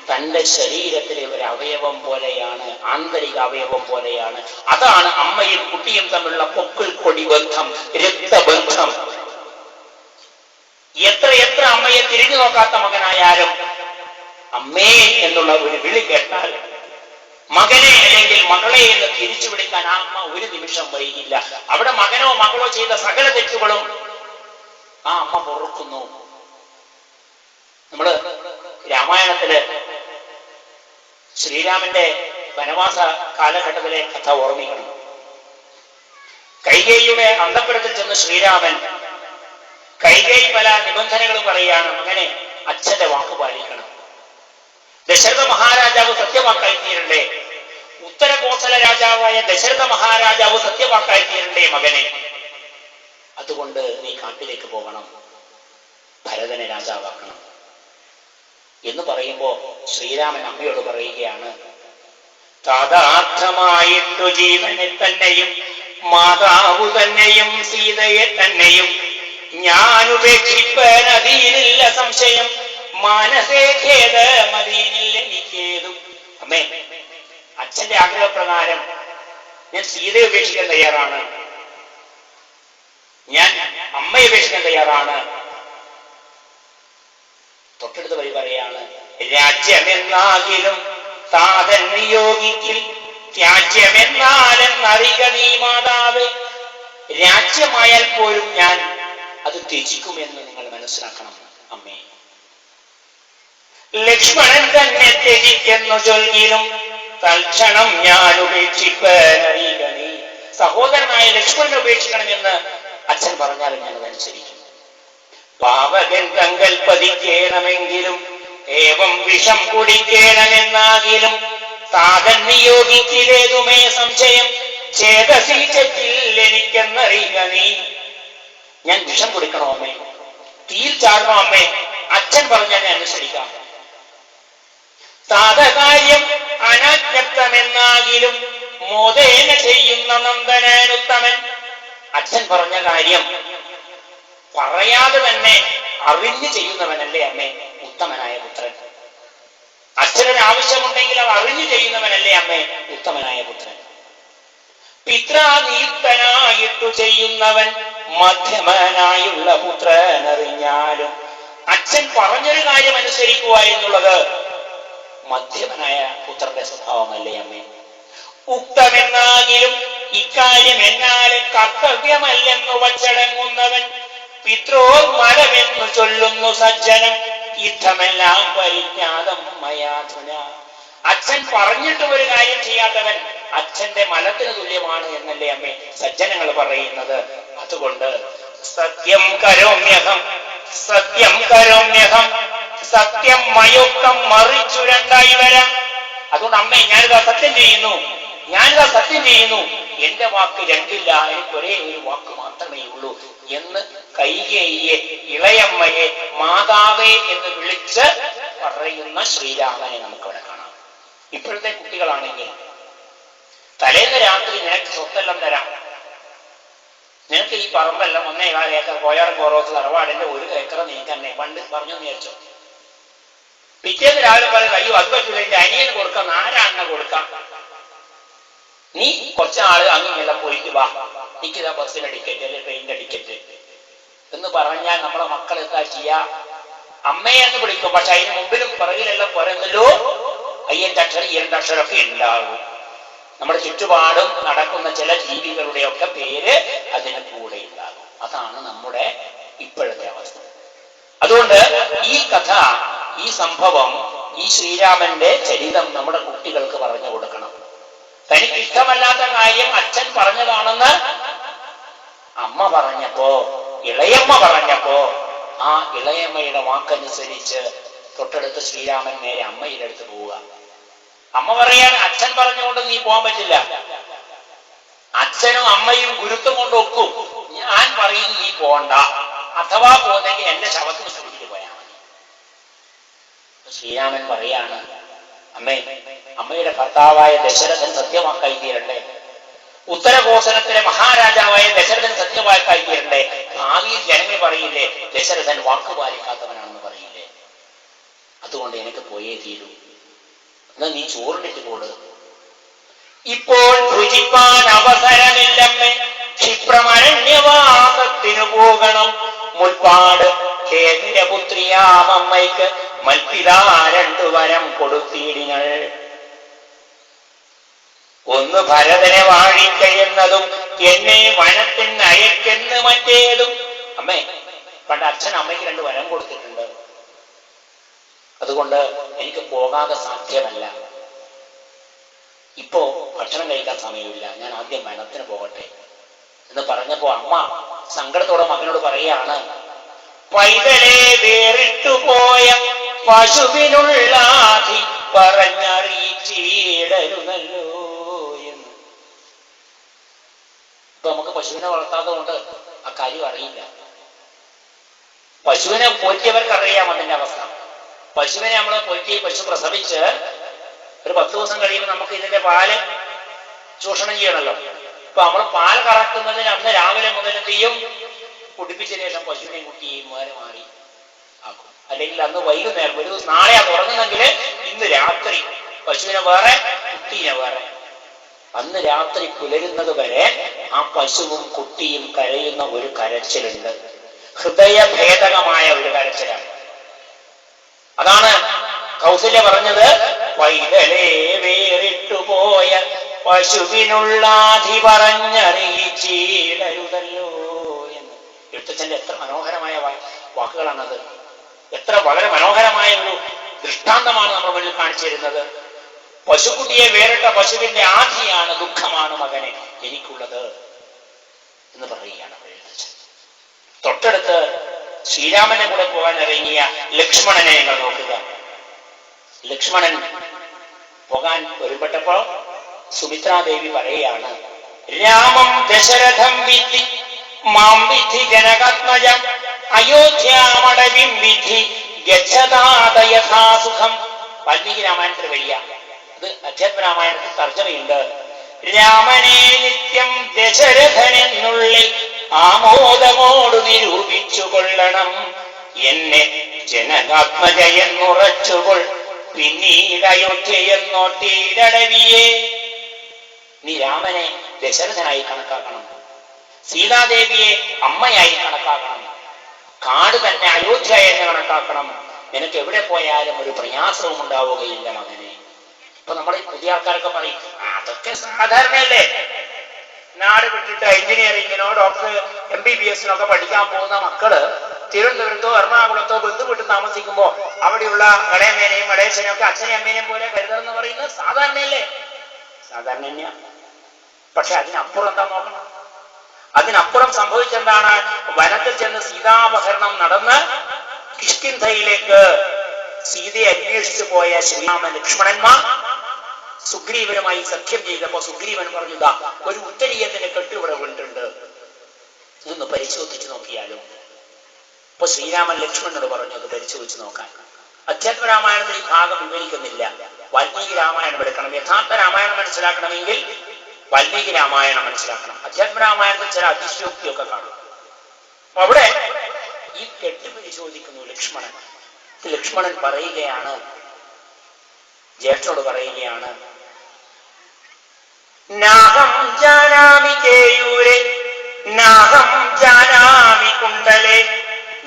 Speaker 1: തന്റെ ശരീരത്തിലെ ഒരു അവയവം പോലെയാണ്, ആന്തരിക അവയവം പോലെയാണ്. അതാണ് അമ്മയും കുട്ടിയും തമ്മിലുള്ള പൊക്കിൾ കൊടി ബന്ധം, രക്തബന്ധം. എത്ര അമ്മയെ തിരിഞ്ഞു നോക്കാത്ത മകനായാലും അമ്മേ എന്നുള്ള ഒരു വിളി കേട്ടാൽ മകനെ അല്ലെങ്കിൽ മകളെ എന്ന് തിരിച്ചു വിളിക്കാൻ ആ അമ്മ ഒരു നിമിഷം വൈകില്ല. അവിടെ മകനോ മകളോ ചെയ്ത സകല തെറ്റുകളും ആ അമ്മ പൊറുക്കുന്നു. നമ്മള് രാമായണത്തില് ശ്രീരാമന്റെ വനവാസ കാലഘട്ടത്തിലെ കഥ ഓർമ്മിക്കണം. കൈകേയിയുടെ അന്തഃപുരത്തിൽ ചെന്ന് ശ്രീരാമൻ കൈകേയി പല നിബന്ധനകളും പറയുകയാണ്. മകനെ, അച്ഛന്റെ വാക്ക് പാലിക്കണം. ദശരഥ മഹാരാജാവ് സത്യവാക്കായി തീരണ്ടേ? ഉത്തരകോസല രാജാവായ ദശരഥ മഹാരാജാവ് സത്യവാക്കായി തീരണ്ടേ മകനെ? അതുകൊണ്ട് നീ കാട്ടിലേക്ക് പോകണം, ഭരതനെ രാജാവാക്കണം എന്ന് പറയുമ്പോ ശ്രീരാമൻ അമ്മയോട് പറയുകയാണ്, താതാർത്ഥമായിട്ടു ജീവനെ തന്നെയും മാതാവു തന്നെയും സീതയെ തന്നെയും ഞാൻ ഉപേക്ഷിപ്പാൻ അതീനില്ല സംശയം, മനസ്സേ ഖേദ മദീനില്ല എനിക്കേതും. അമ്മേ, അച്ഛന്റെ ആഗ്രഹപ്രകാരം ഞാൻ സീതയെ ഉപേക്ഷിക്കാൻ തയ്യാറാണ്, ഞാൻ അമ്മയെ ഉപേക്ഷിക്കാൻ തയ്യാറാണ്. തൊട്ടടുത്ത വഴി പറയാണ്, രാജ്യമെന്നാകിലും താതൻ നിയോഗിക്കിൽ ത്യാജ്യമെന്നാലെന്നറിക നീ മാതാവ്. രാജ്യമായാൽ പോലും ഞാൻ അത് ത്യജിക്കുമെന്ന് നിങ്ങൾ മനസ്സിലാക്കണം അമ്മേ. ലക്ഷ്മണൻ തന്നെ ത്യജിക്കുന്നു ചൊല്ലിലും തൽക്ഷണം ഞാൻ ഉപേക്ഷിപ്പനറിയുക നീ. സഹോദരനായ ലക്ഷ്മണനെ ഉപേക്ഷിക്കണമെന്ന് അച്ഛൻ പറഞ്ഞാൽ ഞാൻ അതനുസരിക്കും. പാവകൻ തങ്കൽ പതിക്കേണമെങ്കിലും ഏവം വിഷം കുടിക്കേണമെന്നാകിലും താതൻ നിയോഗിക്കിലേതുമേ സംശയം, ചേതസിൽ ചെറ്റിൽ എനിക്കെന്നറിയുക നീ. ഞാൻ വിഷം കുടിക്കണോ അമ്മേ? തീയിൽ ചാടണോ അമ്മേ? അച്ഛൻ പറഞ്ഞാൽ ഞാൻ അനുസരിക്കാം. താതകാര്യം അനാജ്ഞപ്തമെന്നാകിലും മോദേന ചെയ്യുന്ന നന്ദനുത്തമൻ. അച്ഛൻ പറഞ്ഞ കാര്യം പറയാതെ തന്നെ അറിഞ്ഞു ചെയ്യുന്നവനല്ലേ അമ്മേ ഉത്തമനായ പുത്രൻ? അച്ഛനൊരു ആവശ്യമുണ്ടെങ്കിൽ അത് അറിഞ്ഞു ചെയ്യുന്നവനല്ലേ അമ്മേ ഉത്തമനായ പുത്രൻ? പിത്രാനിയുക്തനായിട്ടു ചെയ്യുന്നവൻ മധ്യമനായുള്ള പുത്രൻ അറിഞ്ഞാലും. അച്ഛൻ പറഞ്ഞൊരു കാര്യം അനുസരിക്കുക എന്നുള്ളത് മധ്യമനായ പുത്രന്റെ സ്വഭാവമല്ലേ അമ്മേ? ഉക്തമെന്നാകിലും ഇക്കാര്യം എന്നാലും കർത്തവ്യമല്ലെന്നു വച്ചടങ്ങുന്നവൻ പിത്രോന്മരമെന്നു ചൊല്ലുന്നു സജ്ജനം, യുദ്ധമെല്ലാം പരിജ്ഞാതം മയാധുന. അച്ഛൻ പറഞ്ഞിട്ടും ഒരു കാര്യം ചെയ്യാത്തവൻ അച്ഛന്റെ മലത്തിന് തുല്യമാണ് എന്നല്ലേ അമ്മേ സജ്ജനങ്ങൾ പറയുന്നത്? അതുകൊണ്ട് സത്യം കരോമ്യഹം സത്യം കരോമ്യഹം സത്യം മയൊക്കം മറിച്ചു രണ്ടായി വരാം. അതുകൊണ്ട് അമ്മേ, ഞാനിതാ സത്യം ചെയ്യുന്നു, ഞാനിതാ സത്യം ചെയ്യുന്നു, എന്റെ വാക്ക് രണ്ടില്ല, എനിക്ക് ഒരേ ഒരു വാക്ക് മാത്രമേ ഉള്ളൂ എന്ന് കൈകേയിയെ, ഇളയമ്മയെ മാതാവേ എന്ന് വിളിച്ച് പറയുന്ന ശ്രീരാമനെ നമുക്കവിടെ കാണാം. ഇപ്പോഴത്തെ കുട്ടികളാണെങ്കിൽ തലേന്ന് രാത്രി നിനക്ക് സ്വത്തെല്ലാം തരാം, നിനക്ക് ഈ പറമ്പെല്ലാം 1.25 ഏക്കർ കോയാർ കോറോത്ത് തറവാടിന്റെ 1 ഏക്കർ നീ തന്നെ പണ്ട് പറഞ്ഞു വിചാരിച്ചോ. പിറ്റേന്ന് രാവിലെ പറയും, അയ്യോ അത് പറ്റൂല, എന്റെ അനിയന് കൊടുക്കാം, 4 അണ്ണ കൊടുക്കാം, നീ കുറച്ചാള് അങ്ങനെല്ലാം പോയിട്ട് വാ, എനിക്കിതാ ബസ്സിന്റെ ടിക്കറ്റ് അല്ലെ ട്രെയിനിന്റെ ടിക്കറ്റ് എന്ന് പറഞ്ഞാൽ നമ്മളെ മക്കൾ എന്താ ചെയ്യാ? അമ്മയെന്ന് വിളിക്കും, പക്ഷെ അതിന് മുമ്പിലും പിറകിലെല്ലാം പറയുന്നല്ലോ അയ്യന്റെ അക്ഷരം ഈയന്റെ അക്ഷരമൊക്കെ ഉണ്ടാകും. നമ്മുടെ ചുറ്റുപാടും നടക്കുന്ന ചില ജീവികളുടെ ഒക്കെ പേര് അതിന് കൂടെ ഉണ്ടാകും. അതാണ് നമ്മുടെ ഇപ്പോഴത്തെ അവസ്ഥ. അതുകൊണ്ട് ഈ കഥ, ഈ സംഭവം, ഈ ശ്രീരാമന്റെ ചരിതം നമ്മുടെ കുട്ടികൾക്ക് പറഞ്ഞു കൊടുക്കണം. തനിക്ക് ഇഷ്ടമല്ലാത്ത കാര്യം അച്ഛൻ പറഞ്ഞതാണെന്ന് അമ്മ പറഞ്ഞപ്പോ, ഇളയമ്മ പറഞ്ഞപ്പോ, ആ ഇളയമ്മയുടെ വാക്കനുസരിച്ച് തൊട്ടടുത്ത് ശ്രീരാമൻ നേരെ അമ്മയുടെ അടുത്ത് പോവുക. അമ്മ പറയാണ്, അച്ഛൻ പറഞ്ഞുകൊണ്ട് നീ പോകാൻ പറ്റില്ല, അച്ഛനും അമ്മയും ഗുരുത്വം കൊണ്ട് ഒക്കും, ഞാൻ പറയുന്നു നീ പോണ്ട, അഥവാ പോകുന്നെങ്കിൽ എന്റെ ശവത്തിന് സ്തുതിക്ക് പോയാൽ മതി. ശ്രീരാമൻ പറയാണ്, അമ്മേ, അമ്മയുടെ ഭർത്താവായ ദശരഥൻ സത്യവാക്കായി തീരണ്ടേ, ഉത്തരകോസലത്തിലെ മഹാരാജാവായ ദശരഥൻ സത്യവാക്കായി തീരണ്ടേ? ഭാവിയിൽ ജനങ്ങൾ പറയില്ലേ ദശരഥൻ വാക്കുപാലിക്കാത്തവനാണെന്ന് പറയില്ലേ? അതുകൊണ്ട് എനിക്ക് പോയേ തീരൂ, എന്നാ നീ ചോറിനിട്ട് പോട്. ഇപ്പോൾ ഭുജിപ്പാൻ അവസരമില്ലമ്മേ, ക്ഷിപ്രമരണ്യവാസത്തിനു പോകണം, മുൽപ്പാട് കേന്ദ്രപുത്രിയാമമ്മയ്ക്ക് മൽപിതാ 2 വരം കൊടുത്തിടിനൾ. ഒന്ന് ഭരതനെ വാഴിക്കയെന്നതും എന്നെ വനത്തിന് അയക്കെന്ന് മറ്റേതും. അമ്മേ, പണ്ട് അച്ഛൻ അമ്മയ്ക്ക് 2 വരം കൊടുത്തിട്ടുണ്ട്. അതുകൊണ്ട് എനിക്ക് പോകാതെ സാധ്യമല്ല. ഇപ്പോ ഭക്ഷണം കഴിക്കാൻ സമയമില്ല, ഞാൻ ആദ്യം വനത്തിന് പോകട്ടെ എന്ന് പറഞ്ഞപ്പോ അമ്മ സങ്കടത്തോടെ മകനോട് പറയാണ്, പൈതലെ വേറിട്ടുപോയ പശുവിനുള്ളാധി പറഞ്ഞറിയിച്ചിടരുന്നല്ലോ എന്ന്. ഇപ്പൊ നമുക്ക് പശുവിനെ വളർത്താത്തത് കൊണ്ട് ആ കാര്യം അറിയില്ല. പശുവിനെ പോറ്റിയവർക്ക് അറിയാം അതിന്റെ അവസ്ഥ. പശുവിനെ നമ്മൾ പോറ്റി പശു പ്രസവിച്ച് ഒരു 10 ദിവസം കഴിയുമ്പോൾ നമുക്ക് ഇതിന്റെ പാല് ചൂഷണം ചെയ്യണമല്ലോ. ഇപ്പൊ നമ്മൾ പാൽ കറക്കുന്നതിന് അന്ന് രാവിലെ മുതൽ എന്ത് ചെയ്യും? കുടിപ്പിച്ചതിന് ശേഷം പശുവിനെയും കുട്ടിയെയും വേറെ മാറി ആക്കും. അല്ലെങ്കിൽ അന്ന് വൈകുന്നേരം, ഒരു ദിവസം നാളെയാ തുറങ്ങുന്നെങ്കിൽ ഇന്ന് രാത്രി പശുവിനെ വേറെ കുട്ടീനെ വേറെ. അന്ന് രാത്രി പുലരുന്നത് വരെ ആ പശുവും കുട്ടിയും കരയുന്ന ഒരു കരച്ചിലുണ്ട്. ഹൃദയഭേദകമായ ഒരു കരച്ചിലാണ്. അതാണ് കൗസല്യ പറഞ്ഞത്, പൈതലേ വേറിട്ടുപോയ പശുവിനുള്ളാധി പറഞ്ഞറിയിച്ചിടരുതല്ലോ എന്ന്. എഴുത്തച്ഛന്റെ എത്ര മനോഹരമായ വാക്കുകളാണത്. എത്ര വളരെ മനോഹരമായ ഒരു ദൃഷ്ടാന്തമാണ് നമ്മൾ മുന്നിൽ കാണിച്ചു തരുന്നത്. പശുക്കുട്ടിയെ വേറിട്ട പശുവിന്റെ ആധിയാണ്, ദുഃഖമാണ് മകനെ എനിക്കുള്ളത് എന്ന് പറയുകയാണ് എഴുത്തച്ഛൻ. തൊട്ടടുത്ത് ശ്രീരാമന്റെ കൂടെ പോകാൻ ഇറങ്ങിയ ലക്ഷ്മണനെ നിങ്ങൾ നോക്കുക. ലക്ഷ്മണൻ പോകാൻ ഒരുപെട്ടപ്പോ സുമിത്രാദേവി പറയുകയാണ്, രാമം ദശരഥം വിദ്ധി മാം വിദ്ധി ജനകാത്മജം അയോധ്യാമടവിം വിദ്ധി ഗച്ഛതാത യഥാസുഖം. വാൽമീകി രാമായണത്തിൽ വരിക. അത് അധ്യാത്മ രാമായണത്തിൽ തർജ്ജമയുണ്ട്. രാമനെ നിത്യം ദശരഥനെന്നുള്ളിൽ ആമോദമോട് നിരൂപിച്ചു കൊള്ളണം. എന്നെ ജനകാത്മജയെന്നുറച്ചുകൊൾ പിന്നീട് അയോധ്യയെന്നോട്ടീരടവിയെ. നീ രാമനെ ദശരഥനായി കണക്കാക്കണം, സീതാദേവിയെ അമ്മയായി കണക്കാക്കണം, കാട് തന്നെ അയോധ്യ എന്ന് കണക്കാക്കണം. നിനക്ക് എവിടെ പോയാലും ഒരു പ്രയാസവും ഉണ്ടാവുകയില്ല മകനെ. ഇപ്പൊ നമ്മുടെ പുതിയ ആൾക്കാരൊക്കെ പറയും, അതൊക്കെ സാധാരണയല്ലേ. നാട് വിട്ടിട്ട് എഞ്ചിനീയറിംഗിനോ ഡോക്ടർ MBBS പഠിക്കാൻ പോകുന്ന മക്കള് തിരുവനന്തപുരത്തോ എറണാകുളത്തോ ബന്ധു വിട്ട് താമസിക്കുമ്പോ അവിടെയുള്ള ഇളയമേനെയും ഇളയച്ചനെയും ഒക്കെ അച്ഛനെയും അമ്മേനെയും പോലെ കരുതണമെന്ന് പറയുന്നത് സാധാരണയല്ലേ? സാധാരണ തന്നെയാ. പക്ഷെ അതിനപ്പുറം എന്താ നോക്കണം. അതിനപ്പുറം സംഭവിച്ചെന്താണ്? വനത്തിൽ ചെന്ന് സീതാപഹരണം നടന്ന് കിഷ്കിന്ധയിലേക്ക് സീതയെ അന്വേഷിച്ചു പോയ ശ്രീരാമ ലക്ഷ്മണന്മാർ സുഗ്രീവനുമായി സഖ്യം ചെയ്തപ്പോ സുഗ്രീവൻ പറഞ്ഞു, ഒരു ഉത്തരീയത്തിന് കെട്ടിവിടെ വീണിട്ടുണ്ട്, ഇതൊന്ന് പരിശോധിച്ചു നോക്കിയാലും. അപ്പൊ ശ്രീരാമൻ ലക്ഷ്മണനോട് പറഞ്ഞു അത് പരിശോധിച്ച് നോക്കാൻ. അധ്യാത്മ രാമായണത്തിൽ ഈ ഭാഗം വിവരിക്കുന്നില്ല. വാൽമീകി രാമായണം എടുക്കണം. യഥാർത്ഥ രാമായണം മനസ്സിലാക്കണമെങ്കിൽ വാൽമീകി രാമായണം മനസ്സിലാക്കണം. അധ്യാത്മ രാമായണത്തിൽ ചില അതിശയോക്തിയൊക്കെ കാണും. അപ്പൊ അവിടെ ഈ കെട്ട് പരിശോധിക്കുന്നു ലക്ഷ്മണൻ. ലക്ഷ്മണൻ പറയുകയാണ്, ജ്യേഷ്ഠനോട് പറയുകയാണ്, നാഹം ജാനാമി കേയൂരെ നാഹം ജാനാമി കുണ്ടലെ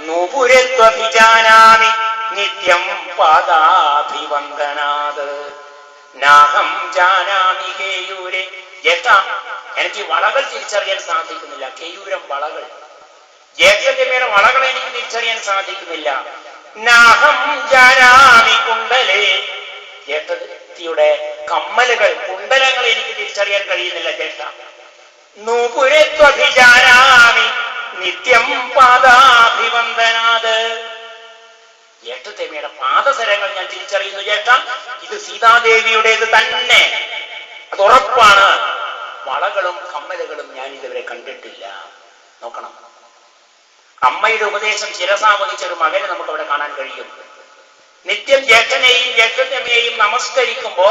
Speaker 1: നൂപുരത്വഭിജാനാമി നിത്യം പാദാഭിവന്ദനാത്. നാഹം ജാനാമി കേയൂരെ. ജ്യേഷ്ഠ, എനിക്ക് വളകൾ തിരിച്ചറിയാൻ സാധിക്കുന്നില്ല. കേയൂരം വളകൾ. ജ്യേഷ്ഠത്തിയമ്മയുടെ വളകൾ എനിക്ക് തിരിച്ചറിയാൻ സാധിക്കുന്നില്ല. നാഹം ജാനാമി കുണ്ടലെ. ജ്യേഷ്ഠത്തിയുടെ കമ്മലുകൾ, കുണ്ടലങ്ങൾ എനിക്ക് തിരിച്ചറിയാൻ കഴിയുന്നില്ല ജ്യേഷ്ഠ. നൂപുരത്വഭിജാനാമി നിത്യം പാദാഭിവന്ദനാത്. ജ്യേഷ്ഠത്തിയമ്മയുടെ പാദസരങ്ങൾ ഞാൻ തിരിച്ചറിയുന്നു ജ്യേഷ്ഠ. ഇത് സീതാദേവിയുടേത് തന്നെ, അത് ഉറപ്പാണ്. വളകളും കമ്മലുകളും ഞാൻ ഇതുവരെ കണ്ടിട്ടില്ല. നോക്കണം, അമ്മയുടെ ഉപദേശം ശിരസാവഹിച്ച ഒരു മകനെ നമുക്ക് അവിടെ കാണാൻ കഴിയും. നിത്യം ജ്യേഷ്ഠനെയും ജ്യേഷ്ഠത്തമ്മയെയും നമസ്കരിക്കുമ്പോ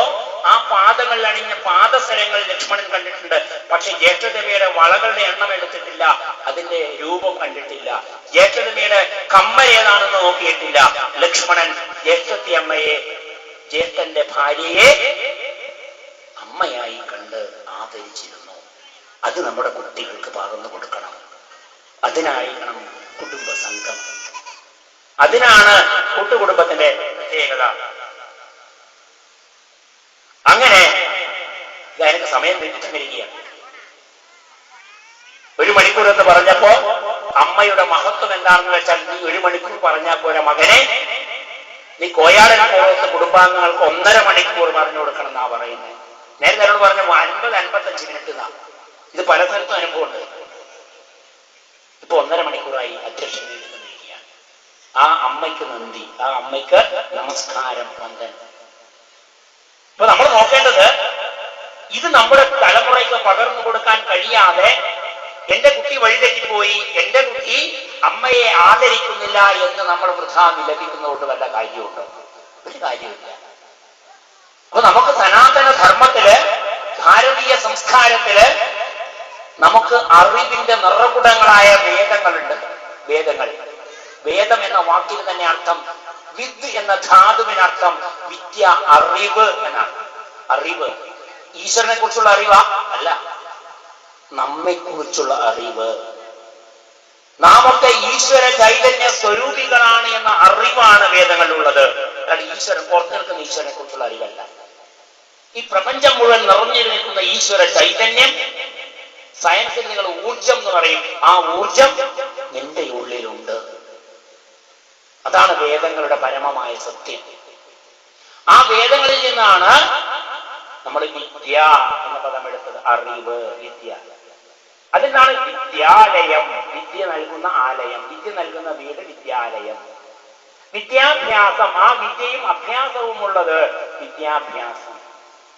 Speaker 1: ആ പാദങ്ങളിൽ അണിഞ്ഞ പാദസരങ്ങൾ ലക്ഷ്മണൻ കണ്ടിട്ടുണ്ട്. പക്ഷെ ജ്യേഷ്ഠത്തമ്മയുടെ വളകളുടെ എണ്ണം എടുത്തിട്ടില്ല, അതിന്റെ രൂപം കണ്ടിട്ടില്ല. ജ്യേഷ്ഠത്തമ്മയുടെ കമ്മൽ ഏതാണെന്ന് നോക്കിയിട്ടില്ല. ലക്ഷ്മണൻ ജ്യേഷ്ഠത്തിയമ്മയെ, ജ്യേഷ്ഠന്റെ ഭാര്യയെ അമ്മയായി കണ്ട് ആദരിച്ചിരുന്നു. അത് നമ്മുടെ കുട്ടികൾക്ക് പകർന്നു കൊടുക്കണം. അതിനായിരിക്കണം കുടുംബ സംഘം. അതിനാണ് കൂട്ടുകുടുംബത്തിന്റെ പ്രത്യേകത. അങ്ങനെ എനിക്ക് സമയം തെറ്റിച്ചിരിക്കുകയാണ്. 1 മണിക്കൂർ എന്ന് പറഞ്ഞപ്പോ അമ്മയുടെ മഹത്വം എന്താണെന്ന് വെച്ചാൽ, നീ 1 മണിക്കൂർ പറഞ്ഞാൽ പോലെ മകനെ, നീ കോയാളൻ പോലത്തെ കുടുംബാംഗങ്ങൾക്ക് 1.5 മണിക്കൂർ പറഞ്ഞു കൊടുക്കണം എന്നാ പറയുന്നത്. നേരത്തെ എന്നോട് പറഞ്ഞ 50-55 മിനിറ്റ് എന്നാ. ഇത് പല സ്ഥലത്തും അനുഭവമുണ്ട്. ഇപ്പൊ 1.5 മണിക്കൂറായി അധ്യക്ഷൻ എഴുതുന്നിരിക്കുകയാണ്. ആ അമ്മയ്ക്ക് നന്ദി, ആ അമ്മയ്ക്ക് നമസ്കാരം, വന്ദനം. ഇപ്പൊ നമ്മൾ നോക്കേണ്ടത്, ഇത് നമ്മുടെ തലമുറയ്ക്ക് പകർന്നു കൊടുക്കാൻ കഴിയാതെ എന്റെ കുട്ടി വഴിതെറ്റിപ്പോയി, എന്റെ കുട്ടി അമ്മയെ ആദരിക്കുന്നില്ല എന്ന് നമ്മൾ വൃഥാ വിലപിക്കുന്നതുകൊണ്ട് വല്ല കാര്യമുണ്ടോ? ഒരു കാര്യമില്ല. അപ്പൊ നമുക്ക് സനാതന ധർമ്മത്തില്, ഭാരതീയ സംസ്കാരത്തില് നമുക്ക് അറിവിന്റെ നിറകുടങ്ങളായ വേദങ്ങളുണ്ട്. വേദം എന്ന വാക്കിന് തന്നെ അർത്ഥം, വിദ് എന്ന ധാതുവിനർത്ഥം വിദ്യ, അറിവ് എന്നാണ്. അറിവ് ഈശ്വരനെ കുറിച്ചുള്ള അറിവാ? അല്ല, നമ്മെ കുറിച്ചുള്ള അറിവ്. നാമൊക്കെ ഈശ്വര ചൈതന്യ സ്വരൂപികളാണ് എന്ന അറിവാണ് വേദങ്ങളിലുള്ളത്. അല്ലാതെ ഈശ്വരൻ, പുറത്തു നിൽക്കുന്ന ഈശ്വരനെ കുറിച്ചുള്ള അറിവല്ല. ഈ പ്രപഞ്ചം മുഴുവൻ നിറഞ്ഞു നിൽക്കുന്ന ഈശ്വര ചൈതന്യം, സയൻസിൽ നിങ്ങൾ ഊർജം എന്ന് പറയും, ആ ഊർജം നിന്റെ ഉള്ളിലുണ്ട്. അതാണ് വേദങ്ങളുടെ പരമമായ സത്യം. ആ വേദങ്ങളിൽ നിന്നാണ് നമ്മൾ വിദ്യ എന്ന പദം എടുത്തത്. അറിവ്, വിദ്യ. അതിനാണ് വിദ്യാലയം, വിദ്യ നൽകുന്ന ആലയം, വിദ്യ നൽകുന്ന വീട്, വിദ്യാലയം. വിദ്യാഭ്യാസം, ആ വിദ്യയും അഭ്യാസവും ഉള്ളത് വിദ്യാഭ്യാസം.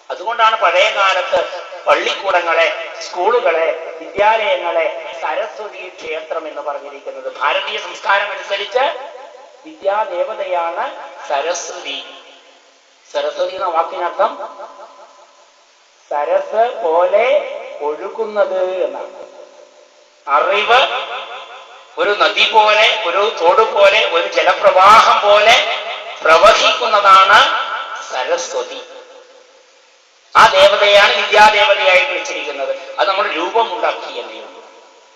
Speaker 1: അതുകൊണ്ടാണ് പഴയ കാലത്ത് പള്ളിക്കൂടങ്ങളെ, സ്കൂളുകളെ, വിദ്യാലയങ്ങളെ സരസ്വതി ക്ഷേത്രം എന്ന് പറഞ്ഞിരിക്കുന്നത്. ഭാരതീയ സംസ്കാരം അനുസരിച്ച് വിദ്യാദേവതയാണ് സരസ്വതി. സരസ്വതി എന്ന വാക്കിനർത്ഥം സരസ് പോലെ ഒഴുകുന്നത് എന്നാണ്. അറിവ് ഒരു നദി പോലെ, ഒരു തോട് പോലെ, ഒരു ജലപ്രവാഹം പോലെ പ്രവഹിക്കുന്നതാണ് സരസ്വതി. ആ ദേവതയാണ് വിദ്യാദേവതയായി വിളിച്ചിരിക്കുന്നത്. അത് നമ്മൾ രൂപമുണ്ടാക്കി എന്നേ ഉള്ളൂ.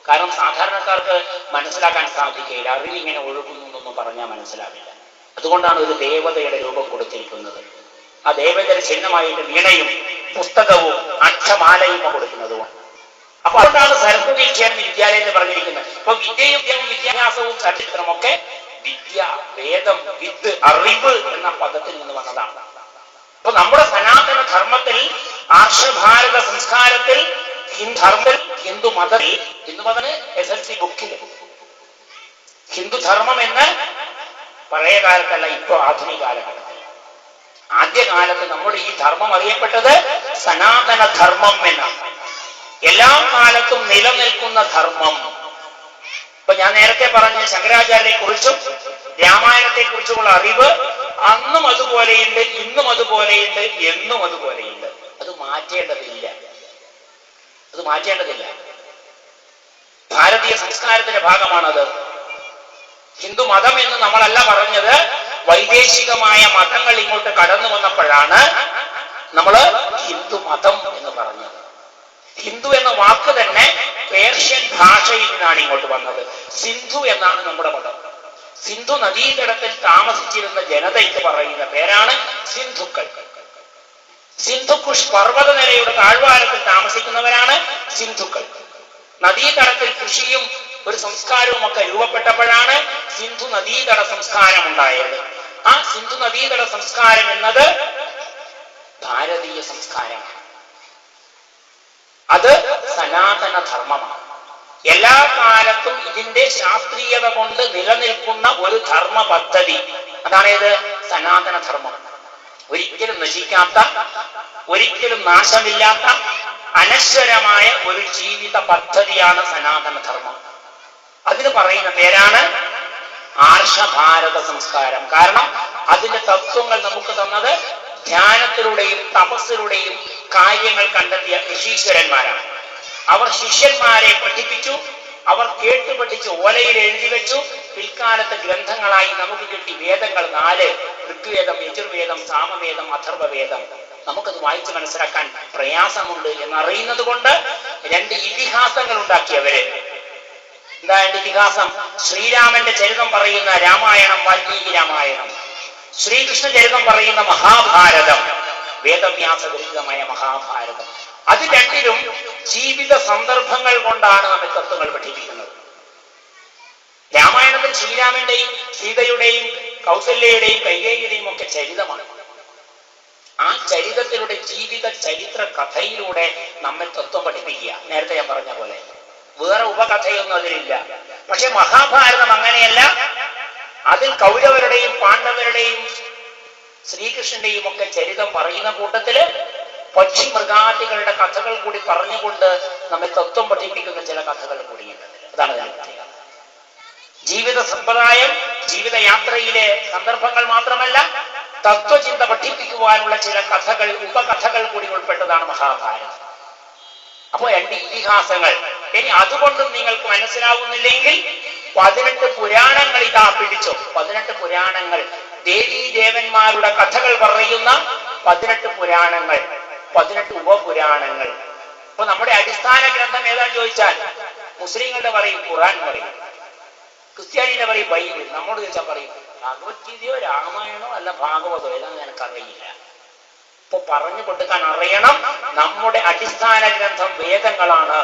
Speaker 1: കാരണം സാധാരണക്കാർക്ക് മനസ്സിലാക്കാൻ സാധിക്കില്ല. അറിവിങ്ങനെ ഒഴുകുന്നു എന്നൊന്നും പറഞ്ഞാൽ മനസ്സിലാവില്ല. അതുകൊണ്ടാണ് ഒരു ദേവതയുടെ രൂപം കൊടുത്തിരിക്കുന്നത്. ആ ദേവതയുടെ ചിഹ്നമായിട്ട് വീണയും പുസ്തകവും അക്ഷമാലയും കൊടുക്കുന്നതുമാണ്. അപ്പൊ അതുകൊണ്ടാണ് സരസ്വതി ക്ഷേത്രം വിദ്യാലയം എന്ന് പറഞ്ഞിരിക്കുന്നത്. ഇപ്പൊ വിദ്യയും വിദ്യാഭ്യാസവും ചരിത്രമൊക്കെ വിദ്യ, വേദം, വിത്ത്, അറിവ് എന്ന പദത്തിൽ നിന്ന് വന്നതാണ്. അപ്പൊ നമ്മുടെ സനാതന ധർമ്മത്തിൽ, ആർഷഭാരത സംസ്കാരത്തിൽ, ഹിന്ദു മതത്തിൽ, ഹിന്ദുമതന് SSLC ബുക്കില് ഹിന്ദുധർമ്മം എന്ന് പഴയ കാലത്തല്ല, ഇപ്പൊ ആധുനിക കാലഘട്ടത്തിൽ. ആദ്യകാലത്ത് നമ്മുടെ ഈ ധർമ്മം അറിയപ്പെട്ടത് സനാതന ധർമ്മം എന്നാണ്. എല്ലാ കാലത്തും നിലനിൽക്കുന്ന ധർമ്മം. ഇപ്പൊ ഞാൻ നേരത്തെ പറഞ്ഞ ശങ്കരാചാര്യരെ കുറിച്ചും രാമായണത്തെ കുറിച്ചുമുള്ള അറിവ് അന്നും അതുപോലെയുണ്ട്, ഇന്നും അതുപോലെയുണ്ട്, എന്നും അതുപോലെയുണ്ട്. അത് മാറ്റേണ്ടതില്ല. ഭാരതീയ സംസ്കാരത്തിന്റെ ഭാഗമാണത്. ഹിന്ദു മതം എന്ന് നമ്മളല്ല പറഞ്ഞത്. വൈദേശികമായ മതങ്ങൾ ഇങ്ങോട്ട് കടന്നു വന്നപ്പോഴാണ് നമ്മൾ ഹിന്ദു മതം എന്ന് പറഞ്ഞത്. ഹിന്ദു എന്ന വാക്ക് തന്നെ പേർഷ്യൻ ഭാഷയിൽ നിന്നാണ് ഇങ്ങോട്ട് വന്നത്. സിന്ധു എന്നാണ് നമ്മുടെ മതം. സിന്ധു നദീതടത്തിൽ താമസിച്ചിരുന്ന ജനതയ്ക്ക് പറയുന്ന പേരാണ് സിന്ധുക്കൾ. സിന്ധുക്കുഷ് പർവ്വതനിരയുടെ താഴ്വാരത്തിൽ താമസിക്കുന്നവരാണ് സിന്ധുക്കൾ. നദീതടത്തിൽ കൃഷിയും ഒരു സംസ്കാരവും ഒക്കെ രൂപപ്പെട്ടപ്പോഴാണ് സിന്ധു നദീതട സംസ്കാരം ഉണ്ടായത്. ആ സിന്ധു നദീതട സംസ്കാരം എന്നത് ഭാരതീയ സംസ്കാരമാണ്. അത് സനാതന ധർമ്മമാണ്. എല്ലാ കാലത്തും ഇതിന്റെ ശാസ്ത്രീയത കൊണ്ട് നിലനിൽക്കുന്ന ഒരു ധർമ്മ പദ്ധതി, അതാണേത്? സനാതന ധർമ്മം. ഒരിക്കലും നശിക്കാത്ത, ഒരിക്കലും നാശമില്ലാത്ത, അനശ്വരമായ ഒരു ജീവിത പദ്ധതിയാണ് സനാതന ധർമ്മം. അതിന് പറയുന്ന പേരാണ് ആർഷഭാരത സംസ്കാരം. കാരണം അതിന്റെ തത്വങ്ങൾ നമുക്ക് തന്നത് ധ്യാനത്തിലൂടെയും തപസ്സിലൂടെയും കാര്യങ്ങൾ കണ്ടെത്തിയ ഋഷീശ്വരന്മാരാണ്. അവർ ശിഷ്യന്മാരെ പഠിപ്പിച്ചു, അവർ കേട്ടു പഠിച്ചു, ഓലയിൽ എഴുതി വെച്ചു. പിൽക്കാലത്ത് ഗ്രന്ഥങ്ങളായി നമുക്ക് കിട്ടി വേദങ്ങൾ 4: ഋഗ്വേദം, യജുർവേദം, സാമവേദം, അഥർവവേദം. നമുക്കത് വായിച്ച് മനസ്സിലാക്കാൻ പ്രയാസമുണ്ട് എന്നറിയുന്നത് കൊണ്ട് 2 ഇതിഹാസങ്ങൾ ഉണ്ടാക്കിയവര്. എന്താ എന്റെ ഇതിഹാസം? ശ്രീരാമന്റെ ചരിതം പറയുന്ന രാമായണം, വാൽമീകി രാമായണം. ശ്രീകൃഷ്ണ ചരിതം പറയുന്ന മഹാഭാരതം, വേദവ്യാസ വിരചിതമായ മഹാഭാരതം. അത് രണ്ടിലും ജീവിത സന്ദർഭങ്ങൾ കൊണ്ടാണ് നമ്മെ തത്വങ്ങൾ പഠിപ്പിക്കുന്നത്. രാമായണത്തിൽ ശ്രീരാമന്റെയും സീതയുടെയും കൗസല്യയുടെയും കൈകേയിയുടെയും ഒക്കെ ചരിതമാണ്. ആ ചരിതത്തിലൂടെ, ജീവിത ചരിത്ര കഥയിലൂടെ നമ്മെ തത്വം പഠിപ്പിക്കുക. നേരത്തെ ഞാൻ പറഞ്ഞ പോലെ വേറെ ഉപകഥയൊന്നും അതിലില്ല. പക്ഷെ മഹാഭാരതം അങ്ങനെയല്ല. അതിൽ കൗരവരുടെയും പാണ്ഡവരുടെയും ശ്രീകൃഷ്ണന്റെയും ഒക്കെ ചരിതം പറയുന്ന കൂട്ടത്തില് പക്ഷി മൃഗാദികളുടെ കഥകൾ കൂടി പറഞ്ഞുകൊണ്ട് നമ്മെ തത്വം പഠിപ്പിക്കുന്ന ചില കഥകൾ കൂടിയുണ്ട്. അതാണ് അതിന്റെ പ്രത്യേകത. ജീവിത സമ്പ്രദായം, ജീവിതയാത്രയിലെ സന്ദർഭങ്ങൾ മാത്രമല്ല, തത്വചിന്ത പഠിപ്പിക്കുവാനുള്ള ചില കഥകൾ, ഉപകഥകൾ കൂടി ഉൾപ്പെട്ടതാണ് മഹാഭാരതം. അപ്പോ രണ്ട് ഇതിഹാസങ്ങൾ. ഇനി അതുകൊണ്ടും നിങ്ങൾക്ക് മനസ്സിലാവുന്നില്ലെങ്കിൽ 18 പുരാണങ്ങൾ ഇതാ പിടിച്ചോ. 18 പുരാണങ്ങൾ, ദേവീ ദേവന്മാരുടെ കഥകൾ പറയുന്ന 18 പുരാണങ്ങൾ, 18 ഉപപുരാണങ്ങൾ. അപ്പൊ നമ്മുടെ അടിസ്ഥാന ഗ്രന്ഥം ഏതാണെന്ന് ചോദിച്ചാൽ മുസ്ലിങ്ങളുടെ പറയും ഖുർആൻ പറയും, ക്രിസ്ത്യാനിയുടെ പറയും ബൈബിൾ. നമ്മോട് ചോദിച്ചാൽ പറയും ഭഗവത്ഗീതയോ രാമായണോ അല്ല ഭാഗവതോ, ഏതാണെന്ന് എനിക്കറിയില്ല. ഇപ്പൊ പറഞ്ഞു കൊടുക്കാൻ അറിയണം. നമ്മുടെ അടിസ്ഥാന ഗ്രന്ഥം വേദങ്ങളാണ്.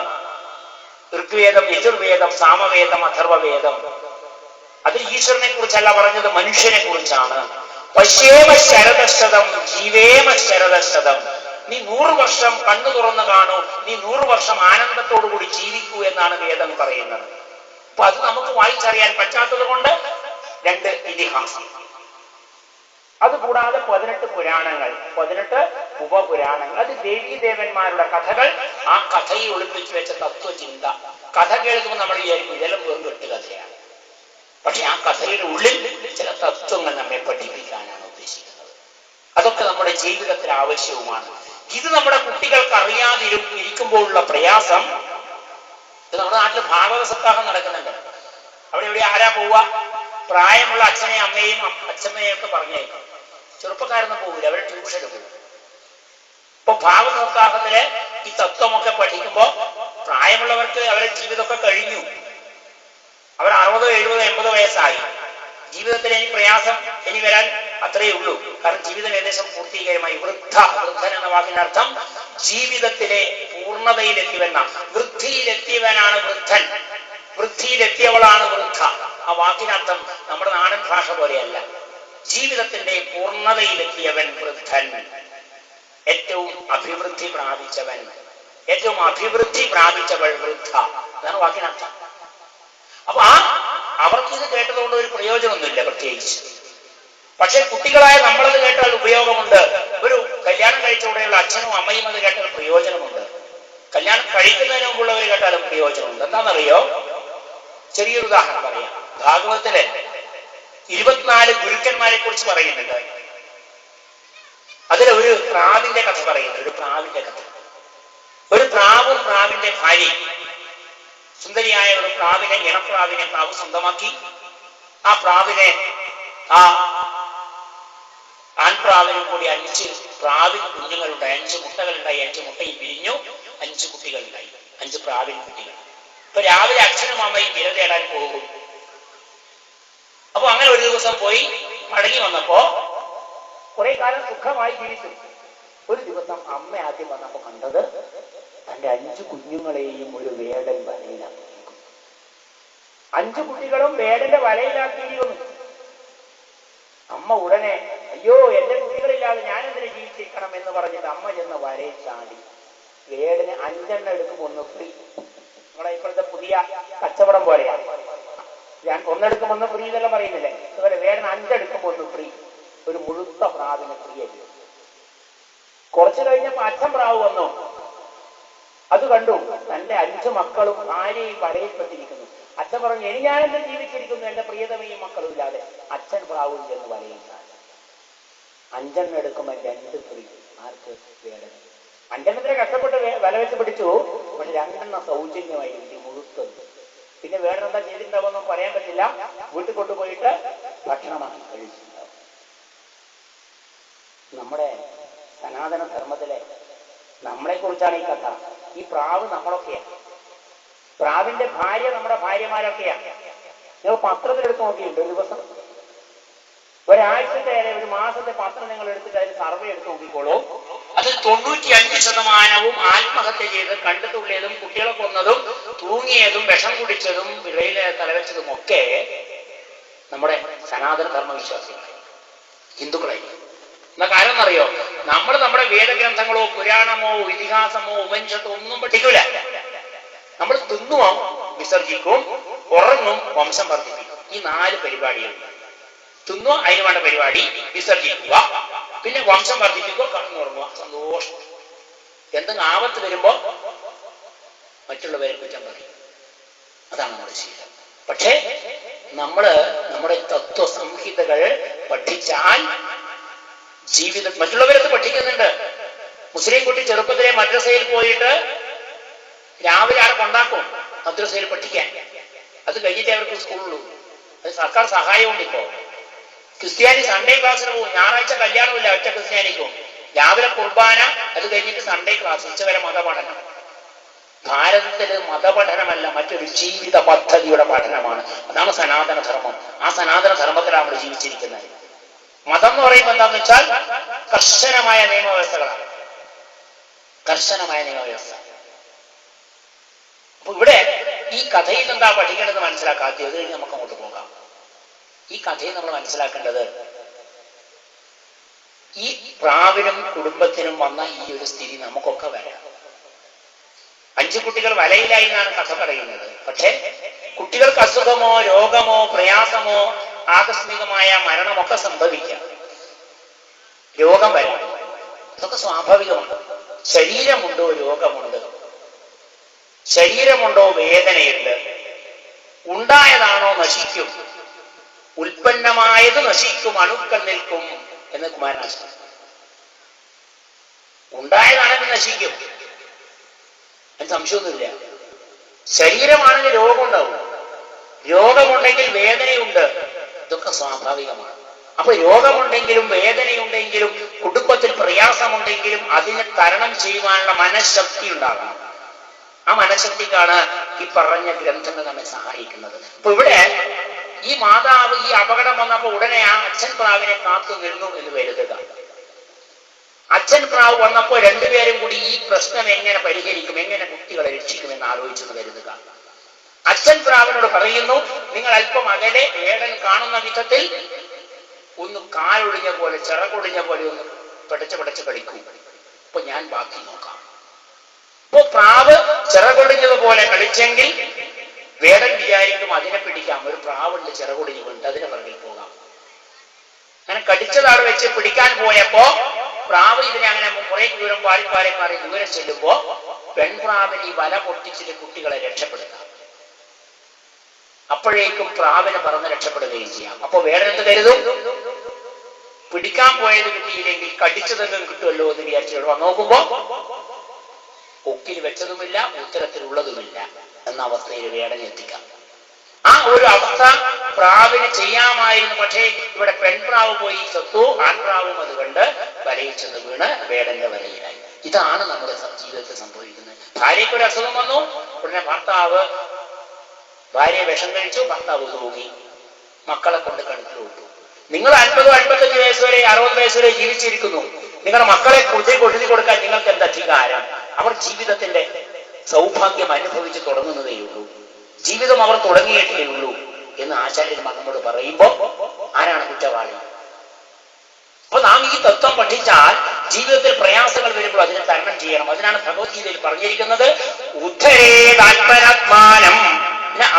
Speaker 1: ഋഗ്വേദം, യജുർവേദം, സാമവേദം, അഥർവവേദം. അതിൽ ഈശ്വരനെ കുറിച്ചല്ല പറഞ്ഞത്, മനുഷ്യനെ കുറിച്ചാണ്. പശ്യേമ ശരദശതം ജീവേമ ശരദശതം. നീ 100 വർഷം കണ്ണു തുറന്നു കാണൂ, നീ 100 വർഷം ആനന്ദത്തോടുകൂടി ജീവിക്കൂ എന്നാണ് വേദം പറയുന്നത്. അപ്പൊ അത് നമുക്ക് വായിച്ചറിയാൻ പറ്റാത്തത് കൊണ്ട് 2 ഇതിഹാസം. അതുകൂടാതെ 18 പുരാണങ്ങൾ, 18 ഉപപുരാണങ്ങൾ. അത് ദേവീദേവന്മാരുടെ കഥകൾ. ആ കഥയിൽ ഒളിപ്പിച്ചു വെച്ച തത്വചിന്ത. കഥ കേൾക്കുമ്പോൾ നമ്മൾ വിചാരിക്കും ഇതെല്ലാം വെറും കെട്ടുകഥയാണ്. പക്ഷെ ആ കഥയുടെ ഉള്ളിൽ ചില തത്വങ്ങൾ നമ്മെ പഠിപ്പിക്കാനാണ് ഉദ്ദേശിക്കുന്നത്. അതൊക്കെ നമ്മുടെ ജീവിതത്തിൽ ആവശ്യവുമാണ്. ഇത് നമ്മുടെ കുട്ടികൾക്ക് അറിയാതിരിക്കുമ്പോഴുള്ള പ്രയാസം. നമ്മുടെ നാട്ടിൽ ഭാഗവത സപ്താഹം നടക്കുന്നുണ്ട്. അവിടെ എവിടെ ആരാ പോവുക? പ്രായമുള്ള അച്ഛനെയും അമ്മയും അച്ഛമ്മയും ഒക്കെ പറഞ്ഞേക്കും. ചെറുപ്പക്കാരൊന്നും പോകില്ല, അവരെ ട്യൂഷന് പോകും. ഇപ്പൊ ഭാഗവത സപ്താഹത്തില് ഈ തത്വമൊക്കെ പഠിക്കുമ്പോ പ്രായമുള്ളവർക്ക് അവരുടെ ജീവിതമൊക്കെ കഴിഞ്ഞു. അവർ 60, 70, 80 വയസ്സായി. ജീവിതത്തിൽ ഇനി പ്രയാസം ഇനി വരാൻ അത്രയേ ഉള്ളൂ. കാരണം ജീവിതം ഏകദേശം പൂർത്തീകരമായി. വൃദ്ധൻ എന്ന വാക്കിന്റെ അർത്ഥം ജീവിതത്തിലെ പൂർണ്ണതയിലെത്തിവെന്ന, വൃദ്ധിയിലെത്തിയവനാണ് വൃദ്ധൻ, വൃദ്ധിയിലെത്തിയവളാണ് വൃദ്ധ. ആ വാക്കിനർത്ഥം നമ്മുടെ നാടൻ ഭാഷ പോലെയല്ല. ജീവിതത്തിന്റെ പൂർണ്ണതയിലെത്തിയവൻ വൃദ്ധൻ, ഏറ്റവും അഭിവൃദ്ധി പ്രാപിച്ചവൻ, ഏറ്റവും അഭിവൃദ്ധി പ്രാപിച്ചവൾ വൃദ്ധ. അതാണ് വാക്കിനർത്ഥം. അപ്പൊ അവർക്ക് ഇത് കേട്ടതുകൊണ്ട് ഒരു പ്രയോജനമൊന്നുമില്ല പ്രത്യേകിച്ച്. പക്ഷെ കുട്ടികളായ നമ്മളത് കേട്ടാൽ ഉപയോഗമുണ്ട്. ഒരു കല്യാണം കഴിച്ചോടെയുള്ള അച്ഛനും അമ്മയും അത് കേട്ടാൽ പ്രയോജനമുണ്ട്. കല്യാണം കഴിക്കുന്നതിന് മുമ്പുള്ളവർ കേട്ടാലും പ്രയോജനമുണ്ട്. എന്താണെന്നറിയോ? ചെറിയൊരു ഉദാഹരണം പറയാം. ഭാഗവതത്തിലെ 24 ഗുരുക്കന്മാരെ കുറിച്ച് പറയുന്നുണ്ട്. അതിൽ ഒരു പ്രാവിന്റെ കഥ പറയുന്നുണ്ട്. ഒരു പ്രാവിന്റെ കഥ. ഒരു പ്രാവും പ്രാവിന്റെ ഭാര്യയും, സുന്ദരിയായ ഒരു പ്രാവിനെ, ഇണപ്രാവിനെ പ്രാവ് സ്വന്തമാക്കി. ആ പ്രാവിനെ, ആ ആൺപ്രാവിനും കൂടി 5 പ്രാവിൻ കുഞ്ഞുങ്ങളുണ്ടായി. 5 മുട്ടകളുണ്ടായി. 5 മുട്ടയും പിരിഞ്ഞു. 5 കുട്ടികളുണ്ടായി. 5 പ്രാവിൻ കുട്ടികൾ. ഇപ്പൊ രാവിലെ അച്ഛനും അമ്മയും ഇര തേടാൻ പോകും. അപ്പൊ അങ്ങനെ ഒരു ദിവസം പോയി മടങ്ങി വന്നപ്പോ കുറെ കാലം സുഖമായി ജീവിച്ചു. ഒരു ദിവസം അമ്മ ആദ്യം വന്നപ്പോ കണ്ടത് തന്റെ 5 കുഞ്ഞുങ്ങളെയും ഒരു വേടൻ വലയിലാക്കിയിരിക്കും. 5 കുട്ടികളും വേടന്റെ വലയിലാക്കിയിരിക്കുന്നു. അമ്മ ഉടനെ അയ്യോ, എന്റെ കുട്ടികളില്ലാതെ ഞാൻ എന്തിനെ ജീവിച്ചിരിക്കണം എന്ന് പറഞ്ഞിട്ട് അമ്മ ചെന്ന് വരയിൽ ചാടി. വേടന് 5 എണ്ണം എടുക്കുമ്പോൾ 1 ഫ്രീ. നമ്മളെ ഇപ്പോഴത്തെ പുതിയ കച്ചവടം പോലെയാണ്. ഞാൻ 1 എടുക്കുമ്പോൾ 1 ഫ്രീ എന്നെല്ലാം പറയുന്നില്ലേ, അതുപോലെ വേടന് 5 എടുക്കുമ്പോൾ 1 ഫ്രീ. ഒരു മുഴുത്ത പ്രാവിനെ ഫ്രീ ആയി. കുറച്ചു കഴിഞ്ഞപ്പോ അച്ഛൻ പ്രാവ് വന്നു. അത് കണ്ടു. തന്റെ 5 മക്കളും ഭാര്യയും വലയിൽപ്പെട്ടിരിക്കുന്നു. അച്ഛൻ പറഞ്ഞു ഇനി ഞാനെന്ത് ജീവിച്ചിരിക്കുന്നു, എന്റെ പ്രിയതമയും മക്കളും ഇല്ലാതെ. അച്ഛൻ പ്രാവും ചെന്ന് വലയിൽ ചാടി. 5 എണ്ണം എടുക്കുമ്പോൾ 2 ഫ്രീ. ആർക്ക്? വേടന്. 5 എണ്ണത്തിനെ കഷ്ടപ്പെട്ട് വല വെച്ച് പിടിച്ചു. പക്ഷെ 2 എണ്ണം സൗജന്യമായി മുഴുത്തത്. പിന്നെ വേടൻ എന്താ ചെയ്തിട്ടുണ്ടാവുമെന്നും പറയാൻ പറ്റില്ല. വീട്ടിൽ കൊണ്ടുപോയിട്ട് ഭക്ഷണമാക്കി കഴിച്ചിട്ടുണ്ടാവും. നമ്മുടെ സനാതന ധർമ്മത്തിലെ നമ്മളെ കുറിച്ചാണ് ഈ കഥ. ഈ പ്രാവ് നമ്മളൊക്കെയാണ്. പ്രാവിന്റെ ഭാര്യ നമ്മുടെ ഭാര്യമാരൊക്കെയാണ്. നിങ്ങൾ പത്രത്തിലെടുത്ത് നോക്കിയിട്ടുണ്ട്, ഒരു ദിവസം ഒരാഴ്ചത്തെ ഒരു മാസത്തെ പത്രം നിങ്ങൾ എടുത്തിട്ട് അതിന് സർവേ എടുത്ത് നോക്കിക്കോളൂ. അതിൽ 95% ആത്മഹത്യ ചെയ്ത് കണ്ടെത്തുള്ളിയതും കുട്ടികളെ കൊന്നതും തൂങ്ങിയതും വിഷം കുടിച്ചതും വിളയിലെ തലവെച്ചതും ഒക്കെ നമ്മുടെ സനാതന ധർമ്മവിശ്വാസികളായി, ഹിന്ദുക്കളായി. എന്നാ കാരണം എന്നറിയോ? നമ്മൾ നമ്മുടെ വേദഗ്രന്ഥങ്ങളോ പുരാണമോ ഇതിഹാസമോ ഉപനിഷത്തോ ഒന്നും പഠിക്കൂല. നമ്മൾ തിന്നുമോ വിസർജിക്കും, ഉറങ്ങും, വംശം വർദ്ധിപ്പിക്കും. ഈ 4 പരിപാടികളുണ്ട്. തിന്നുക, അതിന് വേണ്ട പരിപാടി, വിസർജിക്കുക, പിന്നെ വംശം വർദ്ധിപ്പിക്കുക, കടന്നുറങ്ങുക, സന്തോഷം. എന്തെങ്കിലും ആപത്ത് വരുമ്പോ മറ്റുള്ളവരെ കുറ്റം പറയും. അതാണ് നമ്മുടെ ശീലം. പക്ഷേ നമ്മുടെ തത്വസംഹിതകൾ പഠിച്ചാൽ ജീവിതം മറ്റുള്ളവരത് പഠിക്കുന്നുണ്ട്. മുസ്ലിം കുട്ടി ചെറുപ്പത്തിലെ മദ്രസയിൽ പോയിട്ട് രാവിലെ ആളെ കൊണ്ടാക്കും മദ്രസയിൽ പഠിക്കാൻ. അത് കഴിഞ്ഞിട്ട് അവർക്ക് സ്കൂളിലുള്ളൂ. അത് സർക്കാർ സഹായമുണ്ട്. ഇപ്പോ ക്രിസ്ത്യാനി സൺഡേ ക്ലാസ്സിന് പോകും. ഞായറാഴ്ച കല്യാണമില്ല ഒറ്റ ക്രിസ്ത്യാനിക്കും. രാവിലെ കുർബാന, അത് കഴിഞ്ഞിട്ട് സൺഡേ ക്ലാസ്, ഉച്ചവരെ മതപഠനം. ഭാരതത്തില് മതപഠനമല്ല, മറ്റൊരു ജീവിത പദ്ധതിയുടെ പഠനമാണ്. അതാണ് സനാതന ധർമ്മം. ആ സനാതന ധർമ്മത്തിലാണ് നമ്മൾ ജീവിച്ചിരിക്കുന്നത്. മതം എന്ന് പറയുമ്പോൾ എന്താന്ന് വെച്ചാൽ കർശനമായ നിയമവ്യവസ്ഥകളാണ്. കർശനമായ നിയമവ്യവസ്ഥ. അപ്പൊ ഇവിടെ ഈ കഥയിൽ എന്താ പഠിക്കേണ്ടത് മനസ്സിലാക്കാത്തത്. അത് കഴിഞ്ഞ് നമുക്ക് അങ്ങോട്ട് പോകാം. ഈ കഥയിൽ നമ്മൾ മനസ്സിലാക്കേണ്ടത്, ഈ പ്രാവിനും കുടുംബത്തിനും വന്ന ഈ ഒരു സ്ഥിതി നമുക്കൊക്കെ വരാം. 5 കുട്ടികൾ വലയിലായി എന്നാണ് കഥ പറയുന്നത്. പക്ഷെ കുട്ടികൾക്ക് അസുഖമോ രോഗമോ പ്രയാസമോ ആകസ്മികമായ മരണമൊക്കെ സംഭവിക്കാം. രോഗം വരാം, അതൊക്കെ സ്വാഭാവികമാണ്. ശരീരമുണ്ടോ രോഗമുണ്ട്, ശരീരമുണ്ടോ വേദനയുണ്ട്. ഉണ്ടായതാണോ നശിക്കും, ഉൽപ്പന്നമായത് നശിക്കും, അണുക്കൾ നിൽക്കും എന്ന് കുമാരനാശാൻ. ഉണ്ടായതാണെങ്കിൽ നശിക്കും, അതിന് സംശയമൊന്നുമില്ല. ശരീരമാണെങ്കിൽ രോഗമുണ്ടാവും, രോഗമുണ്ടെങ്കിൽ വേദനയുണ്ട്, ഇതൊക്കെ സ്വാഭാവികമാണ്. അപ്പൊ രോഗമുണ്ടെങ്കിലും വേദനയുണ്ടെങ്കിലും കുടുംബത്തിൽ പ്രയാസമുണ്ടെങ്കിലും അതിനെ തരണം ചെയ്യുവാനുള്ള മനഃശക്തി ഉണ്ടാകണം. ആ മനഃശക്തിക്കാണ് ഈ പറഞ്ഞ ഗ്രന്ഥങ്ങൾ നമ്മെ സഹായിക്കുന്നത്. അപ്പൊ ഇവിടെ ഈ മാതാവ് ഈ അപകടം വന്നപ്പോ ഉടനെ ആ അച്ഛൻ പ്രാവിനെ കാത്തു നിന്നു എന്ന് കരുതുക. അച്ഛൻ പ്രാവ് വന്നപ്പോ രണ്ടുപേരും കൂടി ഈ പ്രശ്നം എങ്ങനെ പരിഹരിക്കും, എങ്ങനെ കുട്ടികളെ രക്ഷിക്കുമെന്ന് ആലോചിച്ചെന്ന് കരുതുക. അച്ഛൻ പ്രാവിനോട് പറയുന്നു, നിങ്ങൾ അല്പം അകലെ വേടൻ കാണുന്ന വിധത്തിൽ ഒന്ന് കാലൊടിഞ്ഞ പോലെ ചിറകൊടിഞ്ഞ പോലെ ഒന്ന് പിടച്ച് കളിക്കൂ, അപ്പൊ ഞാൻ ബാക്കി നോക്കാം. ഇപ്പൊ പ്രാവ് ചിറകൊടിഞ്ഞതുപോലെ കളിച്ചെങ്കിൽ വേടൻ വിചാരിക്കും അതിനെ പിടിക്കാം, ഒരു പ്രാവുണ്ട് ചിറകൊടിഞ്ഞു കൊണ്ട് അതിനെ പിറകിൽ പോകാം. അങ്ങനെ കടിച്ചതാട് വെച്ച് പിടിക്കാൻ പോയപ്പോ പ്രാവ് ഇതിനെ അങ്ങനെ കുറെ ദൂരം പാറി ദൂരം ചെല്ലുമ്പോ പെൺപ്രാവിന് ഈ വല പൊട്ടിച്ചിട്ട് കുട്ടികളെ രക്ഷപ്പെടുക. അപ്പോഴേക്കും പ്രാവിനെ പറന്ന് രക്ഷപ്പെടുകയും ചെയ്യാം. അപ്പൊ വേടൻ എന്ത് കരുതും, പിടിക്കാൻ പോയത് കിട്ടിയില്ലെങ്കിൽ കടിച്ചതെങ്കിലും കിട്ടുമല്ലോ എന്ന് വിചാരിച്ചു നോക്കുമ്പോ ഒക്കിൽ വെച്ചതുമില്ല, ഉത്തരത്തിലുള്ളതുമില്ല എന്ന അവസ്ഥയിൽ വേടനെ എത്തിക്കാം. ആ ഒരു അവസ്ഥ പ്രാവിന് ചെയ്യാമായിരുന്നു. പക്ഷേ ഇവിടെ പെൺപ്രാവ് പോയി ചത്തു, ആൺപ്രാവും അത് കണ്ട് വലയിൽ ചെന്ന് വീണ് വേടന്റെ വലയിലായി. ഇതാണ് നമ്മുടെ ജീവിതത്തിൽ സംഭവിക്കുന്നത്. ഭാര്യയ്ക്കൊരു അസുഖം വന്നു, ഉടനെ ഭാര്യ വിഷം കഴിച്ചു, ഭർത്താവ് തൂങ്ങി, മക്കളെ കൊണ്ട് കണക്കിൽ വിട്ടു. നിങ്ങൾ 50-55 വയസ്സ് വരെ 60 വയസ്സ് വരെ ജീവിച്ചിരിക്കുന്നു. നിങ്ങളുടെ മക്കളെ കൊഴുതി കൊടുക്കാൻ നിങ്ങൾക്ക് എന്താ അധികാരം? അവർ ജീവിതത്തിന്റെ സൗഭാഗ്യം അനുഭവിച്ച് തുടങ്ങുന്നതേയുള്ളൂ, ജീവിതം അവർ തുടങ്ങിയിട്ടേ ഉള്ളൂ എന്ന് ആചാര്യന്മാർ നമ്മോട് പറയുമ്പോ ആരാണ് കുറ്റവാളി? അപ്പൊ നാം ഈ തത്വം പഠിച്ചാൽ ജീവിതത്തിൽ പ്രയാസങ്ങൾ വരുമ്പോൾ അതിനെ തരണം ചെയ്യണം. അതിനാണ് ഭഗവത്ഗീതയിൽ പറഞ്ഞിരിക്കുന്നത്, ഉദ്ധരേതാത്മനാത്മാനം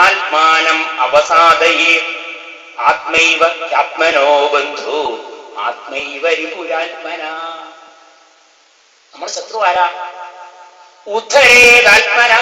Speaker 1: ആത്മാനം അവസാദയേ ആത്മൈവ ആത്മനോ ബന്ധു ആത്മൈവ രിപുരാത്മന. നമ്മുടെ ശത്രു ആരാ? ഉദ്ധരേതാത്മന